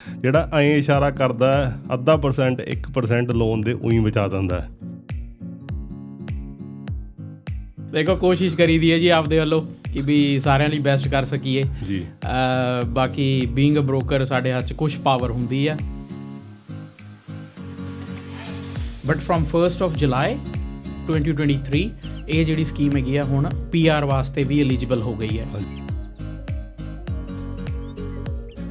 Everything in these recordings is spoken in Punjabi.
ਜਿਹੜਾ ਐਂ ਇਸ਼ਾਰਾ ਕਰਦਾ ਅੱਧਾ % 1% ਲੋਨ ਦੇ ਉਹੀ ਬਚਾ ਦਿੰਦਾ। ਦੇਖੋ ਕੋਸ਼ਿਸ਼ ਕਰੀਦੀ ਹੈ ਜੀ ਆਪਦੇ ਵੱਲੋਂ ਕਿ ਵੀ ਸਾਰਿਆਂ ਲਈ ਬੈਸਟ ਕਰ ਸਕੀਏ ਜੀ। ਬਾਕੀ ਬੀਇੰਗ ਅ ਬ੍ਰੋਕਰ ਸਾਡੇ ਹੱਥ 'ਚ ਕੁਛ ਪਾਵਰ ਹੁੰਦੀ ਆ। But from 1st of July 2023 ਇਹ ਜਿਹੜੀ ਸਕੀਮ ਹੈਗੀ ਆ ਹੁਣ PR ਵਾਸਤੇ ਵੀ ਐਲੀਜੀਬਲ ਹੋ ਗਈ ਹੈ।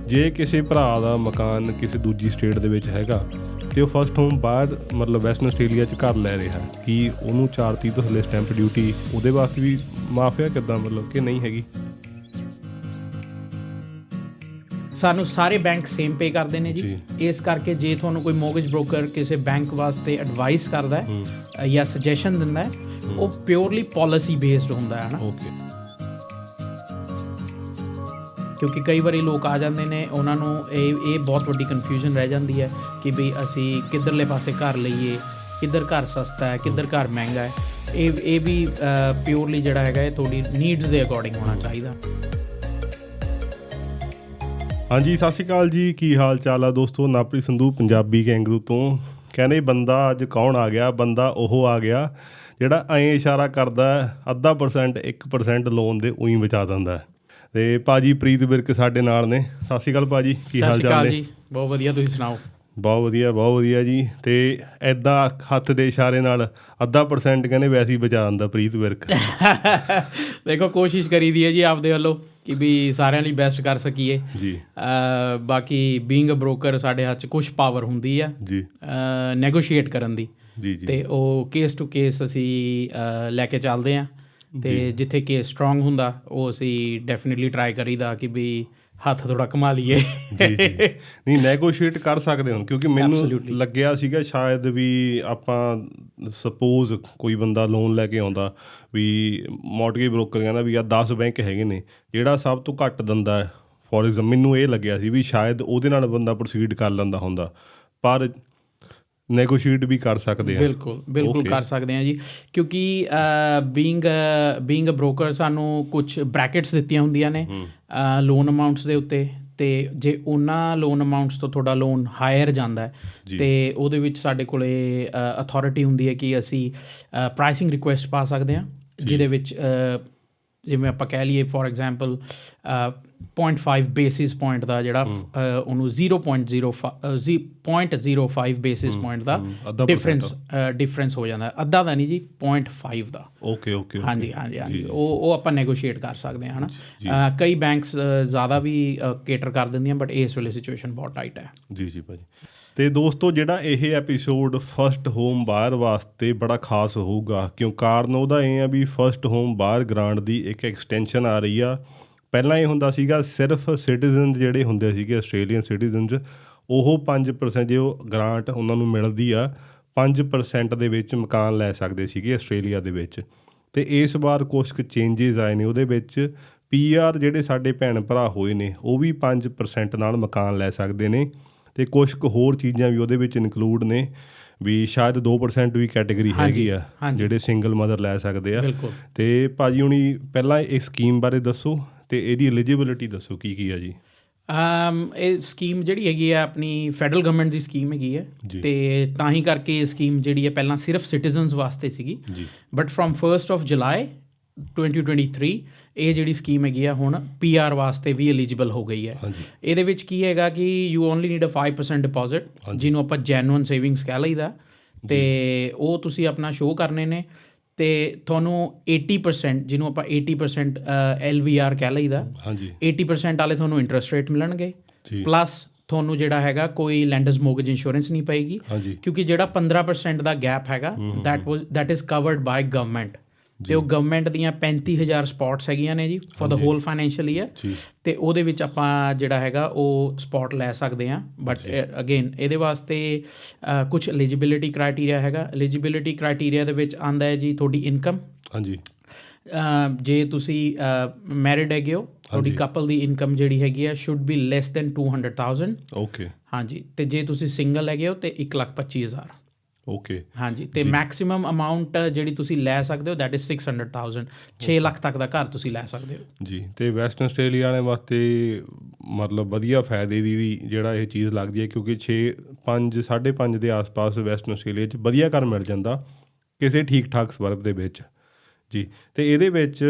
ਜੇ ਕਿਸੇ ਭਰਾ ਦਾ ਮਕਾਨ ਕਿਸੇ ਦੂਜੀ ਸਟੇਟ ਦੇ ਵਿੱਚ ਹੈਗਾ ਤੇ ਉਹ ਫਸਟ ਹੋਮ ਬਾਹਰ ਮਤਲਬ ਵੈਸਟਰਨ ਆਸਟ੍ਰੇਲੀਆ 'ਚ ਘਰ ਲੈ ਰਿਹਾ, ਕੀ ਉਹਨੂੰ 430 ਤੋਂ ਥੱਲੇ ਸਟੈਂਪ ਡਿਊਟੀ ਉਹਦੇ ਵਾਸਤੇ ਵੀ ਮਾਫ ਹੈ ਕਿੱਦਾਂ, ਮਤਲਬ ਕਿ ਨਹੀਂ ਹੈਗੀ? ਸਾਨੂੰ ਸਾਰੇ ਬੈਂਕ ਸੇਮ ਪੇ ਕਰਦੇ ਨੇ ਜੀ। ਇਸ ਕਰਕੇ ਜੇ ਤੁਹਾਨੂੰ ਕੋਈ ਮੋਰਗੇਜ ਬ੍ਰੋਕਰ ਕਿਸੇ ਬੈਂਕ ਵਾਸਤੇ ਐਡਵਾਈਸ ਕਰਦਾ ਹੈ ਜਾਂ ਸੁਜੈਸ਼ਨ ਦਿੰਦਾ ਹੈ, ਉਹ ਪਿਓਰਲੀ ਪਾਲਿਸੀ ਬੇਸਡ ਹੁੰਦਾ ਹੈ ਨਾ। ਓਕੇ। ਕਿਉਂਕਿ ਕਈ ਵਾਰੀ ਲੋਕ ਆ ਜਾਂਦੇ ਨੇ, ਉਹਨਾਂ ਨੂੰ ਇਹ ਬਹੁਤ ਵੱਡੀ ਕਨਫਿਊਜ਼ਨ ਰਹਿ ਜਾਂਦੀ ਹੈ ਕਿ ਵੀ ਅਸੀਂ ਕਿੱਧਰਲੇ ਪਾਸੇ ਘਰ ਲਈਏ, ਕਿੱਧਰ ਘਰ ਸਸਤਾ ਹੈ, ਕਿੱਧਰ ਘਰ ਮਹਿੰਗਾ ਹੈ। ਇਹ ਵੀ ਪਿਓਰਲੀ ਜਿਹੜਾ ਹੈਗਾ ਇਹ ਤੁਹਾਡੀ ਨੀਡਸ ਦੇ ਅਕੋਰਡਿੰਗ ਹੋਣਾ ਚਾਹੀਦਾ। ਹਾਂਜੀ, ਸਤਿ ਸ਼੍ਰੀ ਅਕਾਲ ਜੀ, ਕੀ ਹਾਲ ਚਾਲ ਆ ਦੋਸਤੋ? ਨਾਪਰੀ ਸੰਧੂ ਪੰਜਾਬੀ ਕੈਂਗਰੂ ਤੋਂ ਕਹਿੰਦੇ ਬੰਦਾ ਅੱਜ ਕੌਣ ਆ ਗਿਆ? ਬੰਦਾ ਉਹ ਆ ਗਿਆ ਜਿਹੜਾ ਐਂ ਇਸ਼ਾਰਾ ਕਰਦਾ ਅੱਧਾ % 1% ਲੋਨ ਦੇ ਉਹੀ ਬਚਾ ਦਿੰਦਾ। ਤੇ ਭਾਜੀ ਪ੍ਰੀਤ ਵਿਰਕ ਸਾਡੇ ਨਾਲ ਨੇ। ਸਤਿ ਸ਼੍ਰੀ ਅਕਾਲ ਭਾਜੀ, ਕੀ ਹਾਲ ਚਾਲ ਨੇ? ਜੀ ਬਹੁਤ ਵਧੀਆ, ਤੁਸੀਂ ਸੁਣਾਓ? ਬਹੁਤ ਵਧੀਆ ਜੀ। ਤੇ ਐਦਾਂ ਹੱਥ ਦੇ ਇਸ਼ਾਰੇ ਨਾਲ ਅੱਧਾ % ਕਹਿੰਦੇ ਵੈਸੇ ਹੀ ਬਚਾ ਦਿੰਦਾ ਪ੍ਰੀਤ ਵਿਰਕ। ਦੇਖੋ ਕੋਸ਼ਿਸ਼ ਕਰੀਦੀ ਹੈ ਜੀ ਆਪਦੇ ਵੱਲੋਂ ਕਿ ਵੀ ਸਾਰਿਆਂ ਲਈ ਬੈਸਟ ਕਰ ਸਕੀਏ ਜੀ। ਬਾਕੀ ਬੀਇੰਗ ਅ ਬ੍ਰੋਕਰ ਸਾਡੇ ਹੱਥ 'ਚ ਕੁਛ ਪਾਵਰ ਹੁੰਦੀ ਆ ਜੀ ਨੈਗੋਸ਼ੀਏਟ ਕਰਨ ਦੀ। ਜੀ। ਤੇ ਉਹ ਕੇਸ ਟੂ ਕੇਸ ਅਸੀਂ ਲੈ ਕੇ ਚੱਲਦੇ ਹਾਂ। ਤੇ ਜਿੱਥੇ ਕੇਸ ਸਟਰੋਂਗ ਹੁੰਦਾ ਉਹ ਅਸੀਂ ਡੈਫੀਨਿਟਲੀ ਟਰਾਈ ਕਰੀਦਾ ਕਿ ਵੀ ਹੱਥ ਥੋੜ੍ਹਾ ਕਮਾ ਲਈਏ। ਜੀ ਨਹੀਂ, ਨੈਗੋਸ਼ੀਏਟ ਕਰ ਸਕਦੇ ਹੋ ਕਿਉਂਕਿ ਮੈਨੂੰ ਲੱਗਿਆ ਸੀਗਾ ਸ਼ਾਇਦ ਵੀ ਆਪਾਂ ਸਪੋਜ਼ ਕੋਈ ਬੰਦਾ ਲੋਨ ਲੈ ਕੇ ਆਉਂਦਾ ਵੀ ਮੌਰਗੇਜ ਬ੍ਰੋਕਰ ਕਹਿੰਦਾ ਵੀ ਆ 10 ਬੈਂਕ ਹੈਗੇ ਨੇ, ਜਿਹੜਾ ਸਭ ਤੋਂ ਘੱਟ ਦਿੰਦਾ ਫੋਰ ਐਗਜ਼ਾਮਪਲ, ਮੈਨੂੰ ਇਹ ਲੱਗਿਆ ਸੀ ਵੀ ਸ਼ਾਇਦ ਉਹਦੇ ਨਾਲ ਬੰਦਾ ਪ੍ਰੋਸੀਡ ਕਰ ਲੈਂਦਾ ਹੁੰਦਾ, ਪਰ ਨੈਗੋਸ਼ੀਏਟ ਵੀ ਕਰ ਸਕਦੇ ਹਾਂ। ਬਿਲਕੁਲ ਕਰ ਸਕਦੇ ਹਾਂ ਜੀ, ਕਿਉਂਕਿ ਬੀਇੰਗ ਅ ਬ੍ਰੋਕਰ ਸਾਨੂੰ ਕੁਛ ਬ੍ਰੈਕਟਸ ਦਿੱਤੀਆਂ ਹੁੰਦੀਆਂ ਨੇ ਲੋਨ ਅਮਾਊਂਟਸ ਦੇ ਉੱਤੇ। ਤੇ ਜੇ ਉਹਨਾਂ ਲੋਨ ਅਮਾਊਂਟਸ ਤੋਂ ਤੁਹਾਡਾ ਲੋਨ ਹਾਇਰ ਜਾਂਦਾ ਹੈ ਤੇ ਉਹਦੇ ਵਿੱਚ ਸਾਡੇ ਕੋਲੇ ਅਥੋਰਿਟੀ ਹੁੰਦੀ ਹੈ ਕਿ ਅਸੀਂ ਪ੍ਰਾਈਸਿੰਗ ਰਿਕੁਐਸਟ ਪਾ ਸਕਦੇ ਹਾਂ, ਜਿਹਦੇ ਵਿੱਚ ਜਿਵੇਂ ਆਪਾਂ ਕਹਿ ਲਈਏ ਫੋਰ ਐਗਜ਼ਾਮਪਲ 0.5 ਬੇਸਿਸ ਪੁਆਇੰਟ ਦਾ ਜਿਹੜਾ ਉਹਨੂੰ 0.05 ਬੇਸਿਸ ਪੁਆਇੰਟ ਦਾ ਡਿਫਰੈਂਸ ਹੋ ਜਾਂਦਾ। ਅੱਧਾ ਦਾ ਨਹੀਂ ਜੀ, 0.5 ਦਾ। ਓਕੇ। ਹਾਂਜੀ। ਉਹ ਆਪਾਂ ਨੈਗੋਸ਼ੀਏਟ ਕਰ ਸਕਦੇ ਹਾਂ, ਹੈ ਨਾ। ਕਈ ਬੈਂਕਸ ਜ਼ਿਆਦਾ ਵੀ ਕੇਟਰ ਕਰ ਦਿੰਦੀਆਂ, ਬਟ ਇਸ ਵੇਲੇ ਸਿਚੁਏਸ਼ਨ ਬਹੁਤ ਟਾਈਟ ਹੈ। ਜੀ ਭਾਜੀ। ਤੇ ਦੋਸਤੋ ਜਿਹੜਾ ਇਹ ਐਪੀਸੋਡ ਫਸਟ ਹੋਮ ਬਾਹਰ ਵਾਸਤੇ ਬੜਾ ਖਾਸ ਹੋਊਗਾ, ਕਿਉਂ ਕਾਰਨ ਉਹਦਾ ਇਹ ਆ ਵੀ ਫਸਟ ਹੋਮ ਬਾਹਰ ਗ੍ਰਾਂਟ ਦੀ ਇੱਕ ਐਕਸਟੈਂਸ਼ਨ ਆ ਰਹੀ ਆ। ਪਹਿਲਾਂ ਇਹ ਹੁੰਦਾ ਸੀਗਾ ਸਿਰਫ ਸਿਟੀਜ਼ਨ ਜਿਹੜੇ ਹੁੰਦੇ ਸੀਗੇ ਆਸਟ੍ਰੇਲੀਅਨ ਸਿਟੀਜ਼ਨਸ, ਉਹ 5% ਜੇ ਉਹ ਗ੍ਰਾਂਟ ਉਹਨਾਂ ਨੂੰ ਮਿਲਦੀ ਆ 5% ਦੇ ਵਿੱਚ ਮਕਾਨ ਲੈ ਸਕਦੇ ਸੀਗੇ ਆਸਟ੍ਰੇਲੀਆ ਦੇ ਵਿੱਚ। ਅਤੇ ਇਸ ਵਾਰ ਕੁਛ ਕੁ ਚੇਂਜਿਸ ਆਏ ਨੇ ਉਹਦੇ ਵਿੱਚ। PR ਜਿਹੜੇ ਸਾਡੇ ਭੈਣ ਭਰਾ ਹੋਏ ਨੇ ਉਹ ਵੀ 5% ਨਾਲ ਮਕਾਨ ਲੈ ਸਕਦੇ ਨੇ, ਅਤੇ ਕੁਛ ਕੁ ਹੋਰ ਚੀਜ਼ਾਂ ਵੀ ਉਹਦੇ ਵਿੱਚ ਇਨਕਲੂਡ ਨੇ ਵੀ ਸ਼ਾਇਦ 2% ਵੀ ਕੈਟੇਗਰੀ ਹੈਗੀ ਆ ਜਿਹੜੇ ਸਿੰਗਲ ਮਦਰ ਲੈ ਸਕਦੇ ਆ। ਅਤੇ ਭਾਜੀ ਹੁਣੀ ਪਹਿਲਾਂ ਇਸ ਸਕੀਮ ਬਾਰੇ ਦੱਸੋ ਅਤੇ ਇਹਦੀ ਐਲੀਜੀਬਿਲਿਟੀ ਦੱਸੋ ਕੀ ਆ ਜੀ? ਇਹ ਸਕੀਮ ਜਿਹੜੀ ਹੈਗੀ ਆ ਆਪਣੀ ਫੈਡਰਲ ਗਵਰਨਮੈਂਟ ਦੀ ਸਕੀਮ ਹੈਗੀ ਹੈ, ਅਤੇ ਤਾਂ ਹੀ ਕਰਕੇ ਇਹ ਸਕੀਮ ਜਿਹੜੀ ਹੈ ਪਹਿਲਾਂ ਸਿਰਫ ਸਿਟੀਜ਼ਨਸ ਵਾਸਤੇ ਸੀਗੀ। But from 1st of July 2023 ਇਹ ਜਿਹੜੀ ਸਕੀਮ ਹੈਗੀ ਆ ਹੁਣ PR ਵਾਸਤੇ ਵੀ ਐਲੀਜੀਬਲ ਹੋ ਗਈ ਹੈ। ਇਹਦੇ ਵਿੱਚ ਕੀ ਹੈਗਾ ਕਿ you only need a 5% deposit, ਜਿਹਨੂੰ ਆਪਾਂ ਜੈਨੂਅਨ ਸੇਵਿੰਗਸ ਕਹਿ ਲਈਦਾ, ਅਤੇ ਉਹ ਤੁਸੀਂ ਆਪਣਾ ਸ਼ੋਅ ਕਰਨੇ ਨੇ। ਅਤੇ ਤੁਹਾਨੂੰ 80%, ਜਿਹਨੂੰ ਆਪਾਂ 80% LVR ਕਹਿ ਲਈਦਾ, 80% ਵਾਲੇ ਤੁਹਾਨੂੰ ਇੰਟਰਸਟ ਰੇਟ ਮਿਲਣਗੇ, ਪਲੱਸ ਤੁਹਾਨੂੰ ਜਿਹੜਾ ਹੈਗਾ ਕੋਈ ਲੈਂਡਰਸ ਮੋਰਗੇਜ ਇੰਸ਼ੋਰੈਂਸ ਨਹੀਂ ਪਏਗੀ, ਕਿਉਂਕਿ ਜਿਹੜਾ 15% ਦਾ ਗੈਪ ਹੈਗਾ that is covered by government. ਅਤੇ ਉਹ ਗਵਰਨਮੈਂਟ ਦੀਆਂ 35,000 ਸਪੋਟਸ ਹੈਗੀਆਂ ਨੇ ਜੀ for the whole financial year, ਅਤੇ ਉਹਦੇ ਵਿੱਚ ਆਪਾਂ ਜਿਹੜਾ ਹੈਗਾ ਉਹ ਸਪੋਟ ਲੈ ਸਕਦੇ ਹਾਂ। ਬਟ ਅਗੇਨ ਇਹਦੇ ਵਾਸਤੇ ਕੁਛ ਐਲੀਜੀਬਿਲਿਟੀ ਕ੍ਰਾਈਟੀਰੀਆ ਹੈਗਾ। ਐਲੀਜੀਬਿਲਿਟੀ ਕ੍ਰਾਈਟੀਰੀਆ ਦੇ ਵਿੱਚ ਆਉਂਦਾ ਹੈ ਜੀ ਤੁਹਾਡੀ ਇਨਕਮ। ਜੇ ਤੁਸੀਂ ਮੈਰਿਡ ਹੈਗੇ ਹੋ, ਤੁਹਾਡੀ ਕਪਲ ਦੀ ਇਨਕਮ ਜਿਹੜੀ ਹੈਗੀ ਆ ਸ਼ੁੱਡ ਬੀ ਲੈਸ ਦੈਨ 200,000। ਹਾਂਜੀ। ਅਤੇ ਜੇ ਤੁਸੀਂ ਸਿੰਗਲ ਹੈਗੇ ਹੋ ਤਾਂ 1,25,000। ਓਕੇ ਹਾਂਜੀ, ਤੇ ਮੈਕਸਿਮਮ ਅਮਾਊਂਟ ਜਿਹੜੀ ਤੁਸੀਂ ਲੈ ਸਕਦੇ ਹੋ ਦੈਟ ਇਜ਼ 600,000, 6 ਲੱਖ ਤੱਕ ਦਾ ਘਰ ਤੁਸੀਂ ਲੈ ਸਕਦੇ ਹੋ ਜੀ। ਤੇ ਵੈਸਟਰਨ ਆਸਟ੍ਰੇਲੀਆ ਵਾਲਿਆਂ ਵਾਸਤੇ ਮਤਲਬ ਵਧੀਆ ਫਾਇਦੇ ਦੀ ਵੀ ਜਿਹੜਾ ਇਹ ਚੀਜ਼ ਲੱਗਦੀ ਹੈ, ਕਿਉਂਕਿ 5.5 ਦੇ ਆਸ-ਪਾਸ ਵੈਸਟਰਨ ਆਸਟ੍ਰੇਲੀਆ 'ਚ ਵਧੀਆ ਘਰ ਮਿਲ ਜਾਂਦਾ ਕਿਸੇ ਠੀਕ ਠਾਕ ਸਵਰਬ ਦੇ ਵਿੱਚ ਜੀ। ਅਤੇ ਇਹਦੇ ਵਿੱਚ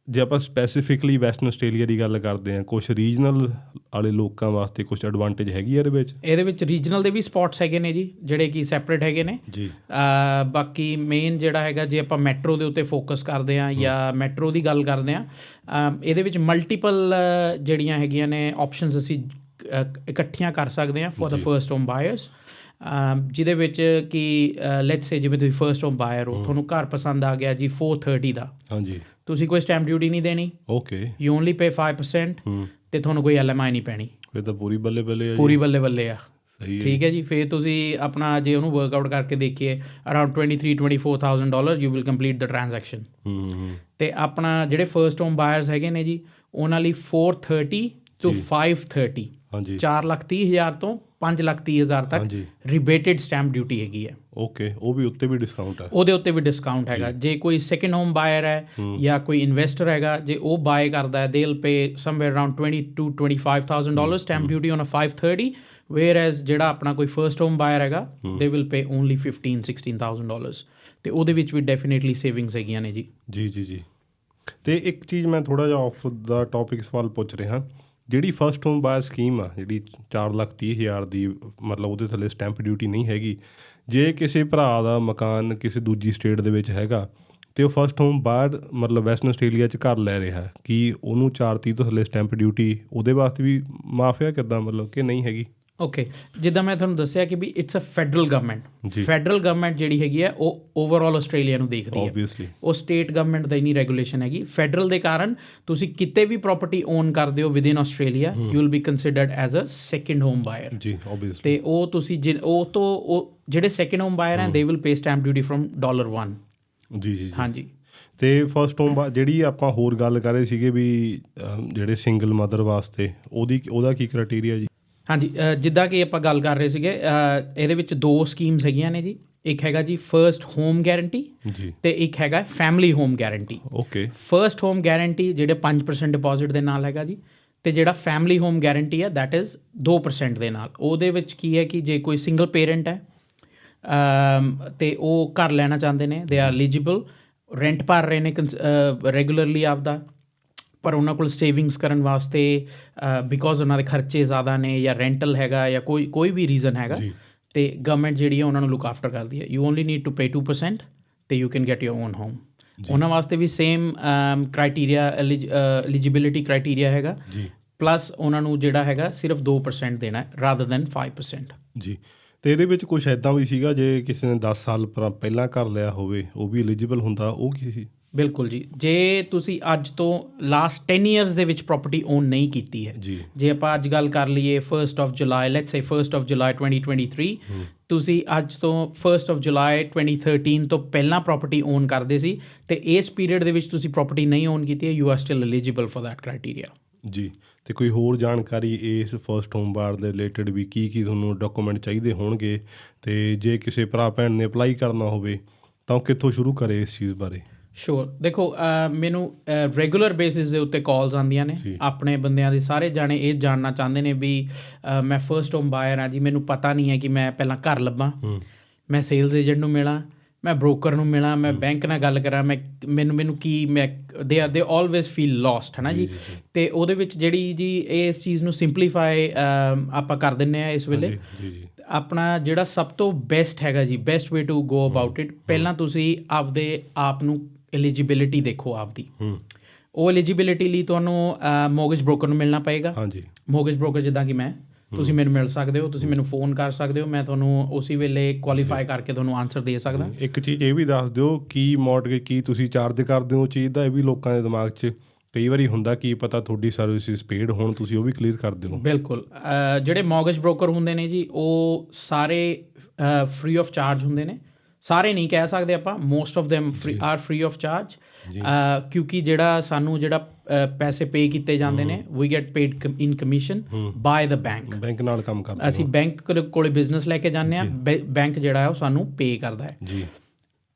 ਜੇ ਆਪਾਂ ਸਪੈਸੀਫਿਕਲੀ ਵੈਸਟਰਨ ਆਸਟ੍ਰੇਲੀਆ ਦੀ ਗੱਲ ਕਰਦੇ ਹਾਂ, ਕੁਛ ਰੀਜਨਲ ਵਾਲੇ ਲੋਕਾਂ ਵਾਸਤੇ ਕੁਛ ਐਡਵਾਂਟੇਜ ਹੈਗੀ ਇਹਦੇ ਵਿੱਚ ਰੀਜਨਲ ਦੇ ਵੀ ਸਪੌਟਸ ਹੈਗੇ ਨੇ ਜੀ, ਜਿਹੜੇ ਕਿ ਸੈਪਰੇਟ ਹੈਗੇ ਨੇ ਜੀ। ਬਾਕੀ ਮੇਨ ਜਿਹੜਾ ਹੈਗਾ, ਜੇ ਆਪਾਂ ਮੈਟਰੋ ਦੇ ਉੱਤੇ ਫੋਕਸ ਕਰਦੇ ਹਾਂ ਜਾਂ ਮੈਟਰੋ ਦੀ ਗੱਲ ਕਰਦੇ ਹਾਂ, ਇਹਦੇ ਵਿੱਚ ਮਲਟੀਪਲ ਜਿਹੜੀਆਂ ਹੈਗੀਆਂ ਨੇ ਆਪਸ਼ਨਸ ਅਸੀਂ ਇਕੱਠੀਆਂ ਕਰ ਸਕਦੇ ਹਾਂ for the first home buyers, ਜਿਹਦੇ ਵਿੱਚ ਕਿ ਲੈਟਸ ਸੇ ਜਿਵੇਂ ਤੁਸੀਂ ਫਰਸਟ ਹੋਮ ਬਾਇਰ ਹੋ, ਤੁਹਾਨੂੰ ਘਰ ਪਸੰਦ ਆ ਗਿਆ ਜੀ 430 ਦਾ, ਹਾਂਜੀ, ਤੁਸੀਂ ਕੋਈ ਸਟੈਂਪ ਡਿਊਟੀ ਨਹੀਂ ਦੇਣੀ, ਓਕੇ, ਯੂ ਓਨਲੀ ਪੇ 5%, ਤੇ ਤੁਹਾਨੂੰ ਕੋਈ LMI ਨਹੀਂ ਪੈਣੀ, ਫਿਰ ਤਾਂ ਪੂਰੀ ਬੱਲੇ ਬੱਲੇ ਆ। ਠੀਕ ਹੈ ਜੀ। ਫਿਰ ਤੁਸੀਂ ਆਪਣਾ ਜੇ ਉਹਨੂੰ ਵਰਕਆਊਟ ਕਰਕੇ ਦੇਖੀਏ around $23,000-24,000 you will complete the transaction. ਅਤੇ ਆਪਣਾ ਜਿਹੜੇ ਫਰਸਟ ਹੋਮ ਬਾਇਰਸ ਹੈਗੇ ਨੇ ਜੀ, ਉਹਨਾਂ ਲਈ 430 to 530, 4,30,000 ਤੋਂ 5,30,000 ਤੱਕ ਰਿਬੇਟਡ ਸਟੈਂਪ ਡਿਊਟੀ ਹੈਗੀ ਹੈ। ਓਕੇ, ਉਹ ਵੀ ਉੱਤੇ ਵੀ ਡਿਸਕਾਊਂਟ ਹੈ, ਉਹਦੇ ਉੱਤੇ ਵੀ ਡਿਸਕਾਊਂਟ ਹੈਗਾ। ਜੇ ਕੋਈ ਸੈਕਿੰਡ ਹੋਮ ਬਾਇਰ ਹੈ ਜਾਂ ਕੋਈ ਇਨਵੈਸਟਰ ਹੈਗਾ, ਜੇ ਉਹ ਬਾਏ ਕਰਦਾ ਹੈ, they will pay somewhere around $20,000-25,000 stamp duty on a 530, whereas ਜਿਹੜਾ ਆਪਣਾ ਕੋਈ ਫਰਸਟ ਹੋਮ ਬਾਇਰ ਹੈਗਾ, ਦੇ ਵਿਲ ਪੇ ਓਨਲੀ $15,000-16,000, ਅਤੇ ਉਹਦੇ ਵਿੱਚ ਵੀ ਡੈਫੀਨੇਟਲੀ ਸੇਵਿੰਗਸ ਹੈਗੀਆਂ ਨੇ ਜੀ। ਜੀ। ਅਤੇ ਇੱਕ ਚੀਜ਼ ਮੈਂ ਥੋੜ੍ਹਾ ਜਿਹਾ ਆਫ ਦਾ ਟੋਪਿਕ ਸਵਾਲ ਪੁੱਛ ਰਿਹਾ, ਜਿਹੜੀ ਫਸਟ ਹੋਮ ਬਾਇਰ ਸਕੀਮ ਆ, ਜਿਹੜੀ 4,30,000 ਦੀ, ਮਤਲਬ ਉਹਦੇ ਥੱਲੇ ਸਟੈਂਪ ਡਿਊਟੀ ਨਹੀਂ ਹੈਗੀ, ਜੇ ਕਿਸੇ ਭਰਾ ਦਾ ਮਕਾਨ ਕਿਸੇ ਦੂਜੀ ਸਟੇਟ ਦੇ ਵਿੱਚ ਹੈਗਾ ਅਤੇ ਉਹ ਫਸਟ ਹੋਮ ਬਾਇਰ ਮਤਲਬ ਵੈਸਟਰਨ ਆਸਟ੍ਰੇਲੀਆ 'ਚ ਘਰ ਲੈ ਰਿਹਾ, ਕੀ ਉਹਨੂੰ 4,30 ਤੋਂ ਥੱਲੇ ਸਟੈਂਪ ਡਿਊਟੀ ਉਹਦੇ ਵਾਸਤੇ ਵੀ ਮਾਫ ਹੈ ਕਿੱਦਾਂ, ਮਤਲਬ ਕਿ ਨਹੀਂ ਹੈਗੀ? ਓਕੇ, ਜਿੱਦਾਂ ਮੈਂ ਤੁਹਾਨੂੰ ਦੱਸਿਆ ਕਿ ਵੀ ਇਟਸ ਅ ਫੈਡਰਲ ਗਵਰਨਮੈਂਟ ਜਿਹੜੀ ਹੈਗੀ ਹੈ ਉਹ ਓਵਰਆਲ ਆਸਟ੍ਰੇਲੀਆ ਨੂੰ ਦੇਖਦੀ ਹੈ, ਓਬਵੀਅਸਲੀ ਉਹ ਸਟੇਟ ਗਵਰਨਮੈਂਟ ਦਾ ਨਹੀਂ ਰੈਗੂਲੇਸ਼ਨ ਹੈਗੀ। ਫੈਡਰਲ ਦੇ ਕਾਰਨ ਤੁਸੀਂ ਕਿਤੇ ਵੀ ਪ੍ਰੋਪਰਟੀ ਓਨ ਕਰਦੇ ਹੋ within Australia, you will be considered as a second home buyer ਜੀ, ਓਬਵੀਅਸਲੀ। ਅਤੇ ਉਹ ਤੁਸੀਂ ਉਹ ਜਿਹੜੇ ਸੈਕਿੰਡ ਹੋਮ ਬਾਇਰ ਹੈ, they will pay stamp duty from $1 ਜੀ। ਹਾਂਜੀ। ਅਤੇ ਫਸਟ ਹੋਮ ਜਿਹੜੀ ਆਪਾਂ ਹੋਰ ਗੱਲ ਕਰ ਰਹੇ ਸੀਗੇ ਵੀ ਜਿਹੜੇ ਸਿੰਗਲ ਮਦਰ ਵਾਸਤੇ ਉਹਦਾ ਕੀ ਕ੍ਰਾਈਟੀਰੀਆ ਜੀ? ਹਾਂਜੀ, ਜਿੱਦਾਂ ਕਿ ਆਪਾਂ ਗੱਲ ਕਰ ਰਹੇ ਸੀਗੇ, ਇਹਦੇ ਵਿੱਚ 2 ਸਕੀਮਸ ਹੈਗੀਆਂ ਨੇ ਜੀ। ਇੱਕ ਹੈਗਾ ਜੀ ਫਰਸਟ ਹੋਮ ਗਾਰੰਟੀ ਜੀ, ਅਤੇ ਇੱਕ ਹੈਗਾ family home guarantee. Okay, first home guarantee ਜਿਹੜੇ 5% ਡਿਪੋਜ਼ਿਟ ਦੇ ਨਾਲ ਹੈਗਾ ਜੀ, ਅਤੇ ਜਿਹੜਾ ਫੈਮਿਲੀ ਹੋਮ ਗਾਰੰਟੀ ਹੈ ਦੈਟ ਇਜ਼ 2% ਦੇ ਨਾਲ। ਉਹਦੇ ਵਿੱਚ ਕੀ ਹੈ ਕਿ ਜੇ ਕੋਈ ਸਿੰਗਲ ਪੇਰੈਂਟ ਹੈ ਅਤੇ ਉਹ ਘਰ ਲੈਣਾ ਚਾਹੁੰਦੇ ਨੇ, ਦੇ ਆਰ ਐਲੀਜੀਬਲ, ਰੈਂਟ ਭਰ ਰਹੇ ਨੇ ਰੈਗੂਲਰਲੀ ਆਪਦਾ, ਪਰ ਉਹਨਾਂ ਕੋਲ ਸੇਵਿੰਗਸ ਕਰਨ ਵਾਸਤੇ ਬਿਕੋਜ਼ ਉਹਨਾਂ ਦੇ ਖਰਚੇ ਜ਼ਿਆਦਾ ਨੇ ਜਾਂ ਰੈਂਟਲ ਹੈਗਾ ਜਾਂ ਕੋਈ ਵੀ ਰੀਜ਼ਨ ਹੈਗਾ, ਅਤੇ ਗਵਰਨਮੈਂਟ ਜਿਹੜੀ ਹੈ ਉਹਨਾਂ ਨੂੰ ਲੁੱਕ ਆਫਟਰ ਕਰਦੀ ਹੈ। You only need to pay 2% ਅਤੇ you can get your own home. ਉਹਨਾਂ ਵਾਸਤੇ ਵੀ ਸੇਮ ਕ੍ਰਾਈਟੀਰੀਆ, ਐਲੀਜੀਬਿਲਿਟੀ ਕ੍ਰਾਈਟੀਰੀਆ ਹੈਗਾ, ਪਲੱਸ ਉਹਨਾਂ ਨੂੰ ਜਿਹੜਾ ਹੈਗਾ ਸਿਰਫ 2% ਦੇਣਾ ਰਾਦਰ ਦੈਨ 5% ਜੀ। ਅਤੇ ਇਹਦੇ ਵਿੱਚ ਕੁਛ ਇੱਦਾਂ ਵੀ ਸੀਗਾ, ਜੇ ਕਿਸੇ ਨੇ 10 ਸਾਲ ਪਹਿਲਾਂ ਘਰ ਲਿਆ ਹੋਵੇ ਉਹ ਵੀ ਐਲੀਜੀਬਲ ਹੁੰਦਾ, ਉਹ ਕੀ ਸੀ? ਬਿਲਕੁਲ ਜੀ। ਜੇ ਤੁਸੀਂ ਅੱਜ ਤੋਂ ਲਾਸਟ 10 ਈਅਰਸ ਦੇ ਵਿੱਚ ਪ੍ਰੋਪਰਟੀ ਓਨ ਨਹੀਂ ਕੀਤੀ ਹੈ ਜੀ, ਜੇ ਆਪਾਂ ਅੱਜ ਗੱਲ ਕਰ ਲਈਏ 1 ਜੁਲਾਈ, ਲੈਟਸ ਸੇ 1 ਜੁਲਾਈ 2023, ਤੁਸੀਂ ਅੱਜ ਤੋਂ 1 ਜੁਲਾਈ 2013 ਤੋਂ ਪਹਿਲਾਂ ਪ੍ਰੋਪਰਟੀ ਓਨ ਕਰਦੇ ਸੀ ਅਤੇ ਇਸ ਪੀਰੀਅਡ ਦੇ ਵਿੱਚ ਤੁਸੀਂ ਪ੍ਰੋਪਰਟੀ ਨਹੀਂ ਓਨ ਕੀਤੀ ਹੈ, you are still eligible for that criteria ਜੀ। ਅਤੇ ਕੋਈ ਹੋਰ ਜਾਣਕਾਰੀ ਇਸ ਫਸਟ ਹੋਮ ਬਾਇਰ ਦੇ ਰਿਲੇਟਡ ਵੀ ਕੀ ਤੁਹਾਨੂੰ ਡਾਕੂਮੈਂਟ ਚਾਹੀਦੇ ਹੋਣਗੇ, ਅਤੇ ਜੇ ਕਿਸੇ ਭਰਾ ਭੈਣ ਨੇ ਅਪਲਾਈ ਕਰਨਾ ਹੋਵੇ ਤਾਂ ਉਹ ਕਿੱਥੋਂ ਸ਼ੁਰੂ ਕਰੇ ਇਸ ਚੀਜ਼ ਬਾਰੇ? ਸ਼ੋਰ, ਦੇਖੋ ਮੈਨੂੰ ਰੈਗੂਲਰ ਬੇਸਿਸ ਦੇ ਉੱਤੇ ਕਾਲਸ ਆਉਂਦੀਆਂ ਨੇ ਆਪਣੇ ਬੰਦਿਆਂ ਦੇ, ਸਾਰੇ ਜਾਣੇ ਇਹ ਜਾਣਨਾ ਚਾਹੁੰਦੇ ਨੇ ਵੀ ਮੈਂ ਫਰਸਟ ਹੋਮ ਬਾਇਰ ਹਾਂ ਜੀ, ਮੈਨੂੰ ਪਤਾ ਨਹੀਂ ਹੈ ਕਿ ਮੈਂ ਪਹਿਲਾਂ ਘਰ ਲੱਭਾਂ, ਮੈਂ ਸੇਲਸ ਏਜੰਟ ਨੂੰ ਮਿਲਾਂ, ਮੈਂ ਬ੍ਰੋਕਰ ਨੂੰ ਮਿਲਾਂ, ਮੈਂ ਬੈਂਕ ਨਾਲ ਗੱਲ ਕਰਾਂ, ਮੈਨੂੰ ਕੀ ਦੇ ਆਲਵੇਜ਼ ਫੀਲ ਲੋਸਟ, ਹੈ ਨਾ ਜੀ। ਅਤੇ ਉਹਦੇ ਵਿੱਚ ਜਿਹੜੀ ਜੀ ਇਸ ਚੀਜ਼ ਨੂੰ ਸਿੰਪਲੀਫਾਈ ਆਪਾਂ ਕਰ ਦਿੰਦੇ ਹਾਂ ਇਸ ਵੇਲੇ। ਆਪਣਾ ਜਿਹੜਾ ਸਭ ਤੋਂ ਬੈਸਟ ਹੈਗਾ ਜੀ, best way to go about it, ਪਹਿਲਾਂ ਤੁਸੀਂ ਆਪਦੇ ਆਪ ਨੂੰ ਐਲੀਜੀਬਿਲਿਟੀ ਦੇਖੋ ਆਪਦੀ। ਉਹ ਐਲੀਜੀਬਿਲਿਟੀ ਲਈ ਤੁਹਾਨੂੰ ਮੋਰਗੇਜ ਬ੍ਰੋਕਰ ਨੂੰ ਮਿਲਣਾ ਪਏਗਾ। ਮੋਰਗੇਜ ਬ੍ਰੋਕਰ ਜਿੱਦਾਂ ਕਿ ਮੈਂ, ਤੁਸੀਂ ਮੈਨੂੰ ਮਿਲ ਸਕਦੇ ਹੋ, ਤੁਸੀਂ ਮੈਨੂੰ ਫੋਨ ਕਰ ਸਕਦੇ ਹੋ, ਮੈਂ ਤੁਹਾਨੂੰ ਉਸੇ ਵੇਲੇ ਕੁਆਲੀਫਾਈ ਕਰਕੇ ਤੁਹਾਨੂੰ ਆਨਸਰ ਦੇ ਸਕਦਾ। ਇੱਕ ਚੀਜ਼ ਇਹ ਵੀ ਦੱਸ ਦਿਓ, ਕੀ ਮੋਰਗੇਜ ਕੀ ਤੁਸੀਂ ਚਾਰਜ ਕਰਦੇ ਹੋ ਚੀਜ਼ ਦਾ, ਇਹ ਵੀ ਲੋਕਾਂ ਦੇ ਦਿਮਾਗ 'ਚ ਕਈ ਵਾਰੀ ਹੁੰਦਾ, ਕੀ ਪਤਾ ਤੁਹਾਡੀ ਸਰਵਿਸਿਜ਼ ਪੇਡ ਹੋਣ, ਤੁਸੀਂ ਉਹ ਵੀ ਕਲੀਅਰ ਕਰ ਦਿਓ। ਬਿਲਕੁਲ, ਜਿਹੜੇ ਮੋਰਗੇਜ ਬ੍ਰੋਕਰ ਹੁੰਦੇ ਨੇ ਜੀ, ਉਹ ਸਾਰੇ ਫ੍ਰੀ ਆਫ ਚਾਰਜ ਹੁੰਦੇ ਨੇ, ਸਾਰੇ ਨਹੀਂ ਕਹਿ ਸਕਦੇ ਆਪਾਂ, most of them are free of charge, ਕਿਉਂਕਿ ਜਿਹੜਾ ਸਾਨੂੰ ਪੈਸੇ ਪੇ ਕੀਤੇ ਜਾਂਦੇ ਨੇ, we get paid in commission by the bank ਨਾਲ ਕੰਮ ਕਰਦੇ। ਅਸੀਂ ਬੈਂਕ ਕੋਲੇ ਬਿਜ਼ਨਸ ਲੈ ਕੇ ਜਾਂਦੇ ਹਾਂ, ਬੈਂਕ ਜਿਹੜਾ ਹੈ ਉਹ ਸਾਨੂੰ ਪੇ ਕਰਦਾ ਹੈ ਜੀ।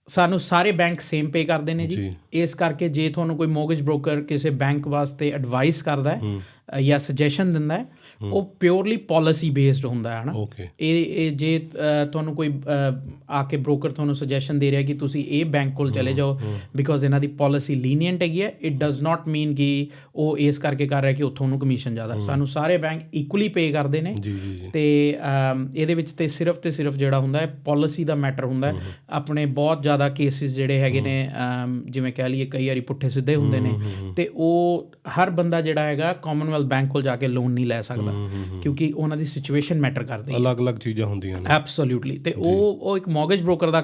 ਸਾਨੂੰ ਸਾਰੇ ਬੈਂਕ ਸੇਮ ਪੇ ਕਰਦੇ ਨੇ ਜੀ। ਇਸ ਕਰਕੇ ਜੇ ਤੁਹਾਨੂੰ ਕੋਈ ਮੋਰਗੇਜ ਬ੍ਰੋਕਰ ਕਿਸੇ ਬੈਂਕ ਵਾਸਤੇ ਐਡਵਾਈਸ ਕਰਦਾ ਹੈ ਜਾਂ ਸੁਜੈਸ਼ਨ ਦਿੰਦਾ ਹੈ, ਉਹ ਪਿਓਰਲੀ ਪੋਲਿਸੀ ਬੇਸਡ ਹੁੰਦਾ ਹੈ, ਹੈ ਨਾ। ਇਹ ਜੇ ਤੁਹਾਨੂੰ ਕੋਈ ਆ ਕੇ ਬ੍ਰੋਕਰ ਤੁਹਾਨੂੰ ਸੁਜੈਸ਼ਨ ਦੇ ਰਿਹਾ ਕਿ ਤੁਸੀਂ ਇਹ ਬੈਂਕ ਕੋਲ ਚਲੇ ਜਾਓ ਬਿਕੋਜ਼ ਇਹਨਾਂ ਦੀ ਪੋਲਿਸੀ ਲੀਨੀਅੰਟ ਹੈਗੀ ਹੈ, ਇਟ ਡਜ਼ ਨਾਟ ਮੀਨ ਕਿ ਉਹ ਇਸ ਕਰਕੇ ਕਰ ਰਿਹਾ ਕਿ ਉੱਥੋਂ ਉਹਨੂੰ ਕਮਿਸ਼ਨ ਜ਼ਿਆਦਾ। ਸਾਨੂੰ ਸਾਰੇ ਬੈਂਕ ਇਕੁਅਲੀ ਪੇ ਕਰਦੇ ਨੇ ਅਤੇ ਇਹਦੇ ਵਿੱਚ ਤੇ ਸਿਰਫ ਜਿਹੜਾ ਹੁੰਦਾ ਹੈ ਪੋਲਿਸੀ ਦਾ ਮੈਟਰ ਹੁੰਦਾ ਹੈ। ਆਪਣੇ ਬਹੁਤ ਜ਼ਿਆਦਾ ਕੇਸਿਸ ਜਿਹੜੇ ਹੈਗੇ ਨੇ, ਜਿਵੇਂ ਕਹਿ ਲਈਏ ਕਈ ਵਾਰੀ ਪੁੱਠੇ ਸਿੱਧੇ ਹੁੰਦੇ ਨੇ, ਅਤੇ ਉਹ ਹਰ ਬੰਦਾ ਜਿਹੜਾ ਹੈਗਾ ਕਾਮਨਵੈਲਥ ਬੈਂਕ ਕੋਲ ਜਾ ਕੇ ਲੋਨ ਨਹੀਂ ਲੈ ਸਕਦਾ ਕਿਉਂਕਿ ਉਹਨਾਂ ਦੀ ਸਿਚੁਏਸ਼ਨ ਮੈਟਰ ਕਰਦੀ ਹੈ, ਅਲੱਗ-ਅਲੱਗ ਚੀਜ਼ਾਂ ਹੁੰਦੀਆਂ ਨੇ। ਐਬਸੋਲਿਊਟਲੀ। ਅਤੇ ਉਹ ਇੱਕ ਮੋਰਗੇਜ ਬ੍ਰੋਕਰ ਦਾ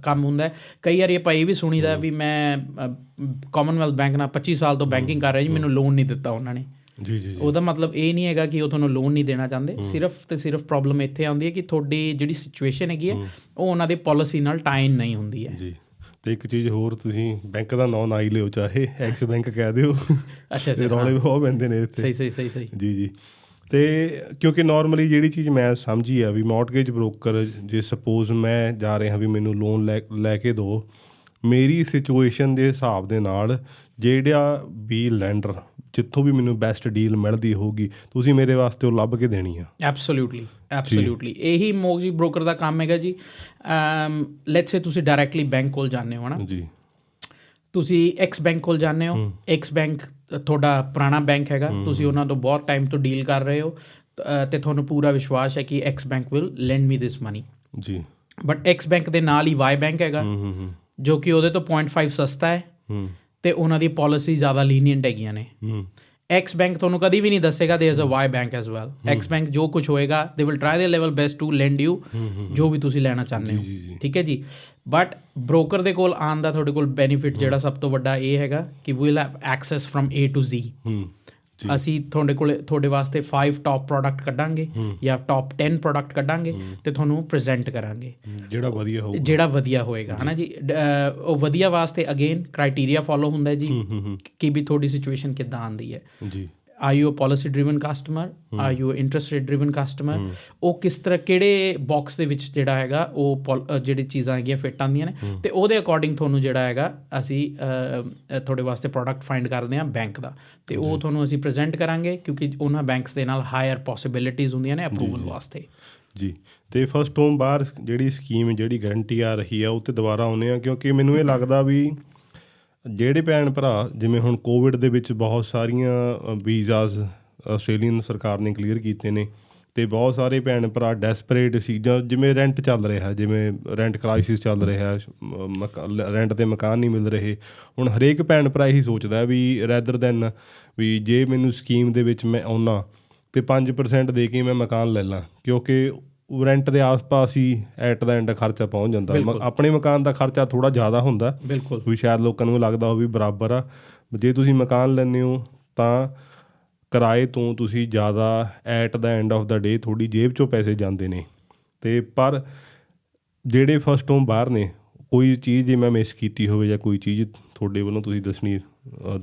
ਕੰਮ ਹੁੰਦਾ ਹੈ। ਕਈ ਵਾਰੀ ਆਪਾਂ ਇਹ ਵੀ ਸੁਣੀਦਾ ਵੀ ਮੈਂ ਕਾਮਨਵੈਲਥ ਬੈਂਕ ਨਾਲ 25 ਸਾਲ ਤੋਂ ਬੈਂਕਿੰਗ ਕਰ ਰਿਹਾ ਜੀ, ਮੈਨੂੰ ਲੋਨ ਨਹੀਂ ਦਿੱਤਾ ਉਹਨਾਂ ਨੇ। ਉਹਦਾ ਮਤਲਬ ਇਹ ਨਹੀਂ ਹੈਗਾ ਕਿ ਉਹ ਤੁਹਾਨੂੰ ਲੋਨ ਨਹੀਂ ਦੇਣਾ ਚਾਹੁੰਦੇ, ਸਿਰਫ ਤੇ ਸਿਰਫ ਪ੍ਰੋਬਲਮ ਇੱਥੇ ਆਉਂਦੀ ਹੈ ਕਿ ਤੁਹਾਡੀ ਜਿਹੜੀ ਸਿਚੁਏਸ਼ਨ ਹੈਗੀ ਹੈ ਉਹ ਉਹਨਾਂ ਦੀ ਪੋਲਿਸੀ ਨਾਲ ਟਾਈਨ ਨਹੀਂ ਹੁੰਦੀ ਹੈ ਜੀ। ਅਤੇ ਇੱਕ ਚੀਜ਼ ਹੋਰ, ਤੁਸੀਂ ਬੈਂਕ ਦਾ ਨਾਂ ਨਾ ਹੀ ਲਿਓ, ਚਾਹੇ ਐਕਸ ਬੈਂਕ ਕਹਿ ਦਿਓ। ਅੱਛਾ, ਰੌਲੇ ਬਹੁਤ ਪੈਂਦੇ ਨੇ ਇੱਥੇ। ਸਹੀ ਜੀ। ਅਤੇ ਕਿਉਂਕਿ ਨੋਰਮਲੀ ਜਿਹੜੀ ਚੀਜ਼ ਮੈਂ ਸਮਝੀ ਆ ਵੀ ਮੌਰਗੇਜ ਬ੍ਰੋਕਰ, ਜੇ ਸਪੋਜ਼ ਮੈਂ ਜਾ ਰਿਹਾ ਵੀ ਮੈਨੂੰ ਲੋਨ ਲੈ ਕੇ ਦਿਓ, ਮੇਰੀ ਸਿਚੁਏਸ਼ਨ ਦੇ ਹਿਸਾਬ ਦੇ ਨਾਲ ਜਿਹੜਾ ਵੀ ਲੈਂਡਰ ਜਿੱਥੋਂ ਵੀ ਮੈਨੂੰ ਬੈਸਟ ਡੀਲ ਮਿਲਦੀ ਹੋਊਗੀ, ਤੁਸੀਂ ਮੇਰੇ ਵਾਸਤੇ ਉਹ ਲੱਭ ਕੇ ਦੇਣੀ ਆ। ਐਬਸੋਲਿਊਟਲੀ ਇਹੀ ਮੋਰਗੇਜ ਬ੍ਰੋਕਰ ਦਾ ਕੰਮ ਹੈਗਾ ਜੀ। ਲੈਟਸ ਸੇ ਤੁਸੀਂ ਡਾਇਰੈਕਟਲੀ ਬੈਂਕ ਕੋਲ ਜਾਂਦੇ ਹੋ, ਹੈ ਨਾ ਜੀ। ਤੁਸੀਂ ਐਕਸ ਬੈਂਕ ਕੋਲ ਜਾਂਦੇ ਹੋ, ਐਕਸ ਬੈਂਕ ਤੁਹਾਡਾ ਪੁਰਾਣਾ ਬੈਂਕ ਹੈਗਾ, ਤੁਸੀਂ ਉਹਨਾਂ ਤੋਂ ਬਹੁਤ ਟਾਈਮ ਤੋਂ ਡੀਲ ਕਰ ਰਹੇ ਹੋ ਅਤੇ ਤੁਹਾਨੂੰ ਪੂਰਾ ਵਿਸ਼ਵਾਸ ਹੈ ਕਿ X bank will lend me this money ਜੀ। ਬਟ ਐਕਸ ਬੈਂਕ ਦੇ ਨਾਲ ਹੀ ਵਾਈ ਬੈਂਕ ਹੈਗਾ ਜੋ ਕਿ ਉਹਦੇ ਤੋਂ 0.5 ਸਸਤਾ ਹੈ ਅਤੇ ਉਹਨਾਂ ਦੀ ਪੋਲਿਸੀ ਜ਼ਿਆਦਾ ਲੀਨੀਅੰਟ ਹੈਗੀਆਂ ਨੇ। ਐਕਸ ਬੈਂਕ ਤੁਹਾਨੂੰ ਕਦੀ ਵੀ ਨਹੀਂ ਦੱਸੇਗਾ there is a Y bank as well. X bank ਜੋ ਕੁਛ ਹੋਏਗਾ they will try their level best to land you ਜੋ ਵੀ ਤੁਸੀਂ ਲੈਣਾ ਚਾਹੁੰਦੇ ਹੋ, ਠੀਕ ਹੈ ਜੀ। ਬਟ ਬ੍ਰੋਕਰ ਦੇ ਕੋਲ ਆਉਣ ਦਾ ਤੁਹਾਡੇ ਕੋਲ ਬੈਨੀਫਿਟ ਜਿਹੜਾ ਸਭ ਤੋਂ ਵੱਡਾ ਇਹ ਹੈਗਾ ਕਿ we will have access from A to Z। ਅਸੀਂ ਤੁਹਾਡੇ ਵਾਸਤੇ 5 ਟੌਪ ਪ੍ਰੋਡਕਟ ਕੱਢਾਂਗੇ ਜਾਂ ਟੌਪ 10 ਪ੍ਰੋਡਕਟ ਕੱਢਾਂਗੇ ਅਤੇ ਤੁਹਾਨੂੰ ਪ੍ਰੈਜ਼ੈਂਟ ਕਰਾਂਗੇ ਜਿਹੜਾ ਵਧੀਆ ਹੋਏਗਾ, ਹੈ ਨਾ ਜੀ। ਉਹ ਵਧੀਆ ਵਾਸਤੇ ਅਗੇਨ ਕ੍ਰਾਈਟੀਰੀਆ ਫੋਲੋ ਹੁੰਦਾ ਜੀ ਕਿ ਵੀ ਤੁਹਾਡੀ ਸਿਚੁਏਸ਼ਨ ਕਿੱਦਾਂ ਆਉਂਦੀ ਹੈ ਜੀ। Are you a policy driven customer, are you interest rate driven customer, ਉਹ ਕਿਸ ਤਰ੍ਹਾਂ ਕਿਹੜੇ ਬਾਕਸ ਦੇ ਵਿੱਚ ਜਿਹੜਾ ਹੈਗਾ ਉਹ ਜਿਹੜੀ ਚੀਜ਼ਾਂ ਹੈਗੀਆਂ ਫਿੱਟ ਆਉਂਦੀਆਂ ਨੇ, ਅਤੇ ਉਹਦੇ ਅਕੋਰਡਿੰਗ ਤੁਹਾਨੂੰ ਜਿਹੜਾ ਹੈਗਾ ਅਸੀਂ ਤੁਹਾਡੇ ਵਾਸਤੇ ਪ੍ਰੋਡਕਟ ਫਾਈਂਡ ਕਰਦੇ ਹਾਂ ਬੈਂਕ ਦਾ, ਅਤੇ ਉਹ ਤੁਹਾਨੂੰ ਅਸੀਂ ਪ੍ਰੈਜ਼ੈਂਟ ਕਰਾਂਗੇ ਕਿਉਂਕਿ ਉਹਨਾਂ ਬੈਂਕਸ ਦੇ ਨਾਲ ਹਾਇਰ ਪੋਸੀਬਿਲਿਟੀਜ਼ ਹੁੰਦੀਆਂ ਨੇ ਅਪਰੂਵਲ ਵਾਸਤੇ ਜੀ। ਅਤੇ ਫਸਟ ਹੋਮ ਬਾਹਰ ਜਿਹੜੀ ਸਕੀਮ ਜਿਹੜੀ ਗਰੰਟੀ ਆ ਰਹੀ ਆ ਉਹ 'ਤੇ ਦੁਬਾਰਾ ਆਉਂਦੇ ਆ, ਕਿਉਂਕਿ ਮੈਨੂੰ ਇਹ ਲੱਗਦਾ ਵੀ ਜਿਹੜੇ ਭੈਣ ਭਰਾ ਜਿਵੇਂ ਹੁਣ ਕੋਵਿਡ ਦੇ ਵਿੱਚ ਬਹੁਤ ਸਾਰੀਆਂ ਵੀਜ਼ਾਸ ਆਸਟ੍ਰੇਲੀਅਨ ਸਰਕਾਰ ਨੇ ਕਲੀਅਰ ਕੀਤੇ ਨੇ, ਅਤੇ ਬਹੁਤ ਸਾਰੇ ਭੈਣ ਭਰਾ ਡੈਸਪਰੇਟ ਸੀ, ਜਾਂ ਜਿਵੇਂ ਰੈਂਟ ਚੱਲ ਰਿਹਾ, ਜਿਵੇਂ ਰੈਂਟ ਕ੍ਰਾਈਸਿਸ ਚੱਲ ਰਿਹਾ, ਰੈਂਟ 'ਤੇ ਮਕਾਨ ਨਹੀਂ ਮਿਲ ਰਹੇ। ਹੁਣ ਹਰੇਕ ਭੈਣ ਭਰਾ ਇਹੀ ਸੋਚਦਾ ਵੀ ਰੈਦਰ ਦੈਨ ਵੀ ਜੇ ਮੈਨੂੰ ਸਕੀਮ ਦੇ ਵਿੱਚ ਮੈਂ ਆਉਣਾ ਅਤੇ 5% ਦੇ ਕੇ ਮੈਂ ਮਕਾਨ ਲੈ ਲਾਂ, ਕਿਉਂਕਿ ਰੈਂਟ ਦੇ ਆਸ-ਪਾਸ ਹੀ ਐਟ ਦਾ ਐਂਡ ਖਰਚਾ ਪਹੁੰਚ ਜਾਂਦਾ। ਆਪਣੇ ਮਕਾਨ ਦਾ ਖਰਚਾ ਥੋੜ੍ਹਾ ਜ਼ਿਆਦਾ ਹੁੰਦਾ ਵੀ ਸ਼ਾਇਦ ਲੋਕਾਂ ਨੂੰ ਲੱਗਦਾ ਉਹ ਵੀ ਬਰਾਬਰ ਆ। ਜੇ ਤੁਸੀਂ ਮਕਾਨ ਲੈਂਦੇ ਹੋ ਤਾਂ ਕਿਰਾਏ ਤੋਂ ਤੁਸੀਂ ਜ਼ਿਆਦਾ ਐਟ ਦਾ ਐਂਡ ਆਫ ਦਾ ਡੇ ਤੁਹਾਡੀ ਜੇਬ 'ਚੋਂ ਪੈਸੇ ਜਾਂਦੇ ਨੇ। ਅਤੇ ਪਰ ਜਿਹੜੇ ਫਸਟ ਹੋਮ ਬਾਹਰ ਨੇ, ਕੋਈ ਚੀਜ਼ ਜੇ ਮੈਂ ਮਿਸ ਕੀਤੀ ਹੋਵੇ ਜਾਂ ਕੋਈ ਚੀਜ਼ ਤੁਹਾਡੇ ਵੱਲੋਂ ਤੁਸੀਂ ਦੱਸਣੀ।